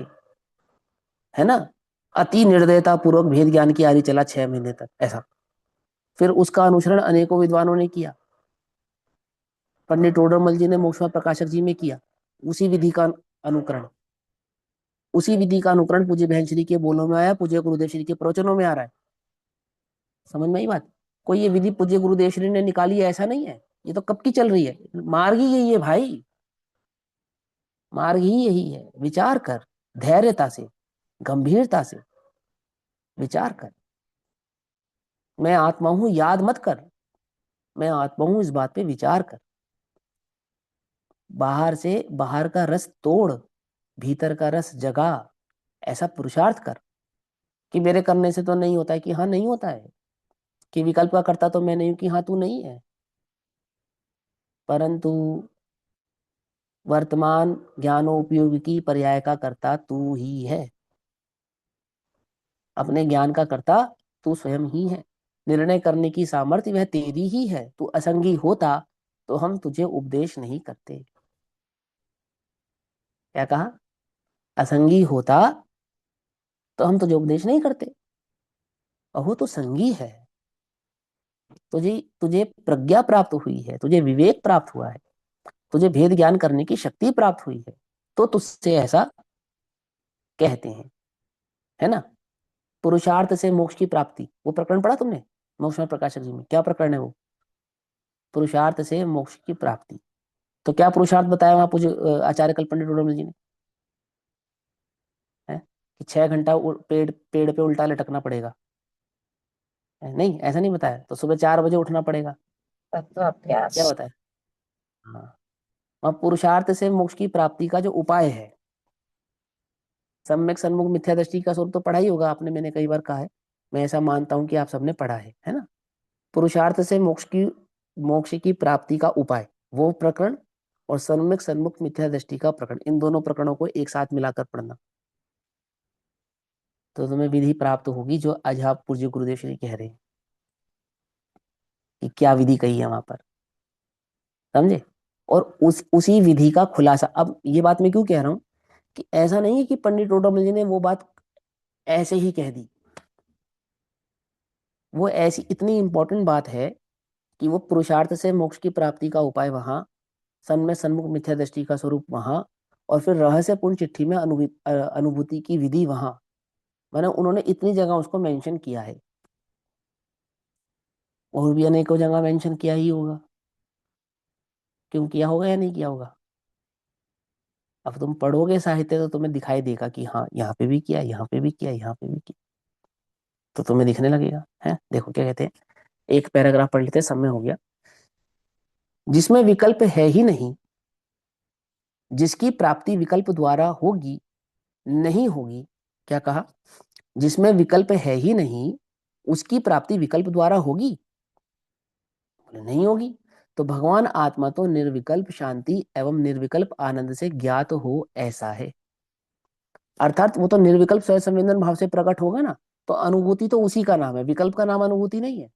है ना, अति निर्दयता पूर्वक भेद ज्ञान की आरी चला 6 महीने तक, ऐसा। फिर उसका अनुसरण अनेकों विद्वानों ने किया। पंडित टोडरमल जी ने मोक्ष प्रकाशक जी में किया। उसी विधि का अनुकरण, उसी विधि का अनुकरण पूज्य बहन श्री के बोलों में आया, पूज्य गुरुदेव श्री के प्रवचनों में आ रहा है। समझ में आई बात? कोई ये विधि पूज्य गुरुदेव श्री ने निकाली है ऐसा नहीं है, ये तो कब की चल रही है। मार्ग ही यही है भाई, मार्ग ही यही है। विचार कर, धैर्यता से, गंभीरता से विचार कर। मैं आत्मा हूं याद मत कर, मैं आत्मा हूं इस बात पे विचार कर। बाहर से बाहर का रस तोड़, भीतर का रस जगा, ऐसा पुरुषार्थ कर कि मेरे करने से तो नहीं होता है, कि हाँ नहीं होता है। कि विकल्प का करता तो मैं नहीं हूं, कि हाँ तू नहीं है। परंतु वर्तमान ज्ञानोपयोग की पर्याय का कर्ता तू ही है। अपने ज्ञान का कर्ता तू स्वयं ही है। निर्णय करने की सामर्थ्य वह तेरी ही है। तू असंगी होता तो हम तुझे उपदेश नहीं करते। क्या कहा? असंगी होता तो हम तुझे उपदेश नहीं करते। अहो तो संगी है। तुझे तुझे प्रज्ञा प्राप्त हुई है, तुझे विवेक प्राप्त हुआ है, तुझे भेद ज्ञान करने की शक्ति प्राप्त हुई है, तो तुझसे ऐसा कहते हैं, है ना। पुरुषार्थ से मोक्ष की प्राप्ति, वो प्रकरण पढ़ा तुमने मोक्ष में प्रकाशक जी में? क्या प्रकरण है वो? पुरुषार्थ से मोक्ष की प्राप्ति। तो क्या पुरुषार्थ बताया वहां पूज्य आचार्य कल्प पंडित डोडरमल जी ने? है कि 6 घंटा पेड़ पेड़ पे उल्टा लटकना पड़ेगा? नहीं, ऐसा नहीं बताया। तो सुबह 4 बजे उठना पड़ेगा। क्या तत्वाभ्यास। बताया? हाँ। वहाँ पुरुषार्थ से मोक्ष की प्राप्ति का जो उपाय है, सम्यक सन्मुख मिथ्या दृष्टि का स्वरूप तो पढ़ा ही होगा आपने, मैंने कई बार कहा है। मैं ऐसा मानता हूं कि आप सबने पढ़ा है ना। पुरुषार्थ से मोक्ष की प्राप्ति का उपाय, वो प्रकरण, और सम्यक सन्मुख मिथ्या दृष्टि का प्रकरण, इन दोनों प्रकरणों को एक साथ मिलाकर पढ़ना, तो तुम्हें विधि प्राप्त होगी जो आज आप पूज्य गुरुदेव श्री कह रहे हैं कि क्या विधि कही है वहां पर। समझे? और उसी विधि का खुलासा। अब ये बात मैं क्यों कह रहा हूं कि ऐसा नहीं है कि पंडित टोडरमल जी ने वो बात ऐसे ही कह दी। वो ऐसी इतनी इंपॉर्टेंट बात है कि वो पुरुषार्थ से मोक्ष की प्राप्ति का उपाय वहां, सन्मय सन्मुख मिथ्या दृष्टि का स्वरूप वहां, और फिर रहस्यपूर्ण चिट्ठी में अनुभूति की विधि वहां। मैंने उन्होंने इतनी जगह उसको मेंशन किया है, और भी अनेकों जगह मेंशन किया ही होगा। क्यों किया होगा या नहीं किया होगा? अब तुम पढ़ोगे साहित्य तो तुम्हें दिखाई देगा कि हाँ यहाँ पे भी किया, यहाँ पे भी किया, यहाँ पे भी किया, तो तुम्हें दिखने लगेगा। है, देखो क्या कहते हैं। एक पैराग्राफ पढ़ लेते हैं, समय हो गया। जिसमें विकल्प है ही नहीं, जिसकी प्राप्ति विकल्प द्वारा होगी नहीं होगी। क्या कहा? जिसमें विकल्प है ही नहीं, उसकी प्राप्ति विकल्प द्वारा होगी? बोले नहीं होगी। तो भगवान आत्मा तो निर्विकल्प शांति एवं निर्विकल्प आनंद से ज्ञात हो ऐसा है। अर्थात वो तो निर्विकल्प स्वयं संवेदन भाव से प्रकट होगा ना। तो अनुभूति तो उसी का नाम है, विकल्प का नाम अनुभूति नहीं है।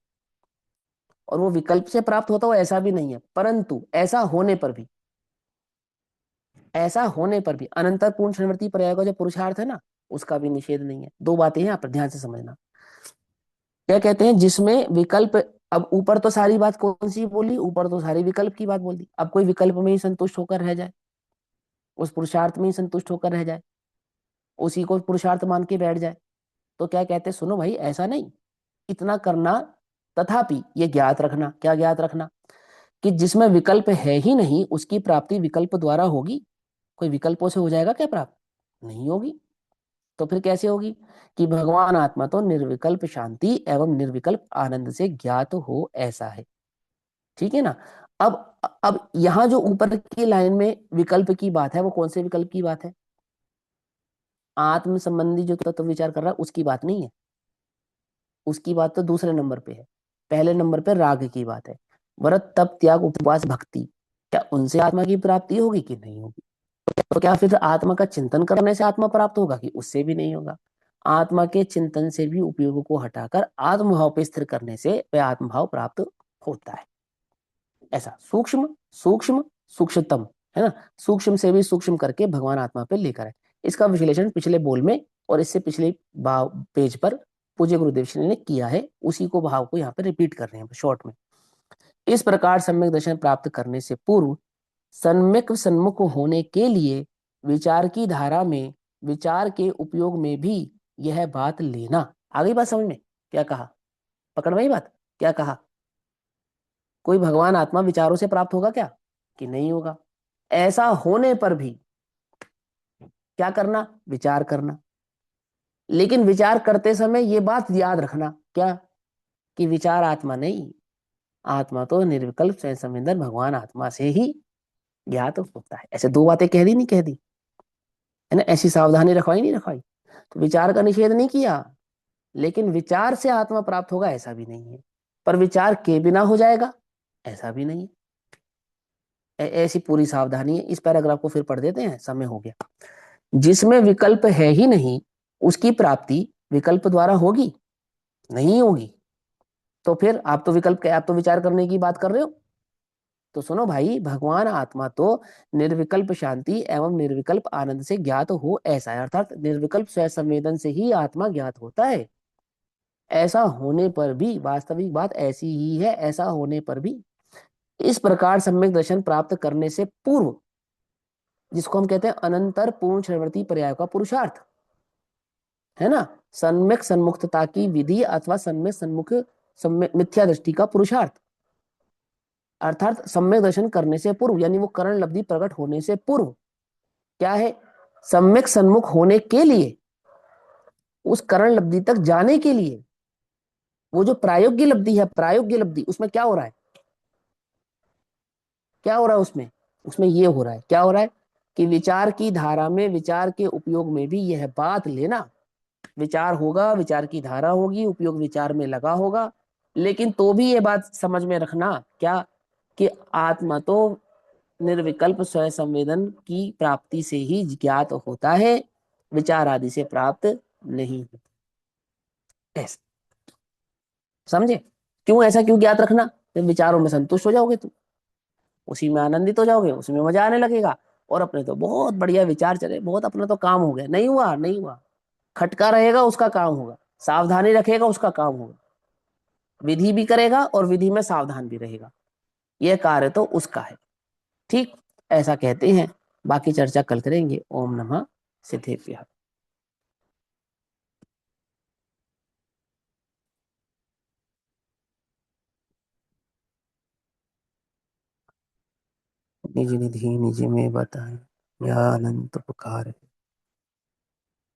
और वो विकल्प से प्राप्त होता हो ऐसा भी नहीं है। परंतु ऐसा होने पर भी अनंतर पूर्ण क्षणवर्ती पर्याय का जो पुरुषार्थ है ना, उसका भी निषेध नहीं है। दो बातें हैं यहाँ पर, ध्यान से समझना। क्या कहते हैं? जिसमें विकल्प, अब ऊपर तो सारी बात कौन सी बोली? ऊपर तो सारी विकल्प की बात बोल दी। अब कोई विकल्प में ही संतुष्ट होकर रह जाए, उस पुरुषार्थ में ही संतुष्ट होकर रह जाए, उसी को पुरुषार्थ मान के बैठ जाए, तो क्या कहते हैं? सुनो भाई, ऐसा नहीं, इतना करना। तथापि ये ज्ञात रखना, क्या ज्ञात रखना? कि जिसमें विकल्प है ही नहीं, उसकी प्राप्ति विकल्प द्वारा होगी। कोई विकल्पों से हो जाएगा क्या प्राप्त? नहीं होगी। तो फिर कैसे होगी? कि भगवान आत्मा तो निर्विकल्प शांति एवं निर्विकल्प आनंद से ज्ञात हो ऐसा है। ठीक है ना। अब यहां जो ऊपर की लाइन में विकल्प की बात है, वो कौन से विकल्प की बात है? आत्म संबंधी जो तत्व विचार कर रहा है उसकी बात नहीं है। उसकी बात तो दूसरे नंबर पे है। पहले नंबर पे राग की बात है। व्रत तप त्याग उपवास भक्ति, क्या उनसे आत्मा की प्राप्ति होगी कि नहीं होगी? तो क्या फिर आत्मा का चिंतन करने से आत्मा प्राप्त होगा कि उससे भी नहीं होगा? आत्मा के चिंतन से भी उपयोग को हटाकर आत्मभाव पे स्थिर करने से वह आत्मभाव प्राप्त होता है। ऐसा सूक्ष्म सूक्ष्म सूक्ष्मतम, है ना। सूक्ष्म से भी सूक्ष्म करके भगवान आत्मा पे लेकर है। इसका विश्लेषण पिछले बोल में और इससे पिछले भाव पेज पर पूज्य गुरुदेव श्री ने किया है। उसी को भाव को यहाँ पे रिपीट कर रहे हैं शॉर्ट में। इस प्रकार सम्यक दर्शन प्राप्त करने से पूर्व सम्यक सन्मुख होने के लिए विचार की धारा में विचार के उपयोग में भी यह बात लेना। आ गई बात समझ में? क्या कहा? पकड़ में ही बात? क्या कहा? कोई भगवान आत्मा विचारों से प्राप्त होगा क्या? कि नहीं होगा। ऐसा होने पर भी क्या करना? विचार करना। लेकिन विचार करते समय ये बात याद रखना, क्या? कि विचार आत्मा नहीं, आत्मा तो निर्विकल्प स्वयं संवेदन भगवान आत्मा से ही ज्ञात होता है। ऐसे दो बातें कह दी, नहीं कह दी? है ना? ऐसी सावधानी रखवाई, नहीं रखवाई? तो विचार का निषेध नहीं किया, लेकिन विचार से आत्मा प्राप्त होगा ऐसा भी नहीं है। पर विचार के बिना हो जाएगा ऐसा भी नहीं है। ऐसी पूरी सावधानी है। इस पैराग्राफ को फिर पढ़ देते हैं, समय हो गया। जिसमें विकल्प है ही नहीं, उसकी प्राप्ति विकल्प द्वारा होगी? नहीं होगी। तो फिर आप तो विचार करने की बात कर रहे हो। तो सुनो भाई, भगवान आत्मा तो निर्विकल्प शांति एवं निर्विकल्प आनंद से ज्ञात हो ऐसा है, अर्थात निर्विकल्प स्व संवेदन से ही आत्मा ज्ञात होता है। ऐसा होने पर भी, वास्तविक बात ऐसी ही है, ऐसा होने पर भी इस प्रकार सम्यक दर्शन प्राप्त करने से पूर्व, जिसको हम कहते हैं अनंतर पूर्ण श्रवृत्ति पर्याय का पुरुषार्थ, है ना, सम्यक सन्मुखता की विधि अथवा सम्यक सन्मुख मिथ्या दृष्टि का पुरुषार्थ, अर्थात सम्यक दर्शन करने से पूर्व, यानी वो करण लब्धि प्रकट होने से पूर्व क्या है? सम्यक सन्मुख होने के लिए, उस करण लब्धि तक जाने के लिए, वो जो प्रायोग्य लब्धि है, प्रायोग्य लब्धि, उसमें क्या हो रहा है? क्या हो रहा है उसमें? उसमें ये हो रहा है, क्या हो रहा है? कि विचार की धारा में, विचार के उपयोग में भी यह बात लेना, विचार होगा, विचार की धारा होगी, उपयोग विचार में लगा होगा, लेकिन तो भी ये बात समझ में रखना, क्या? कि आत्मा तो निर्विकल्प स्वयं संवेदन की प्राप्ति से ही ज्ञात होता है, विचार आदि से प्राप्त नहीं होता। ऐसा समझे? क्यों ऐसा, क्यों ज्ञात रखना? जब विचारों में संतुष्ट हो जाओगे तुम, उसी में आनंदित हो जाओगे, उसी में मजा आने लगेगा, और अपने तो बहुत बढ़िया विचार चले, बहुत अपना तो काम हो गया। नहीं हुआ, नहीं हुआ। खटका रहेगा उसका काम होगा, सावधानी रखेगा उसका काम होगा, विधि भी करेगा और विधि में सावधान भी रहेगा, यह कार्य तो उसका है। ठीक, ऐसा कहते हैं। बाकी चर्चा कल करेंगे। ओम नमः सिद्धेभ्यः। निज निधि निज में बताए, यह अनंत उपकार है,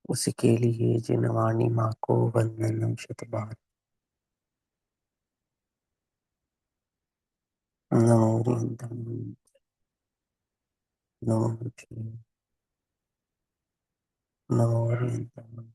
उसके लिए जिनवाणी माँ को वंदनम शत बार। नमो रिंदम, नमो जी, नमो रिंदम।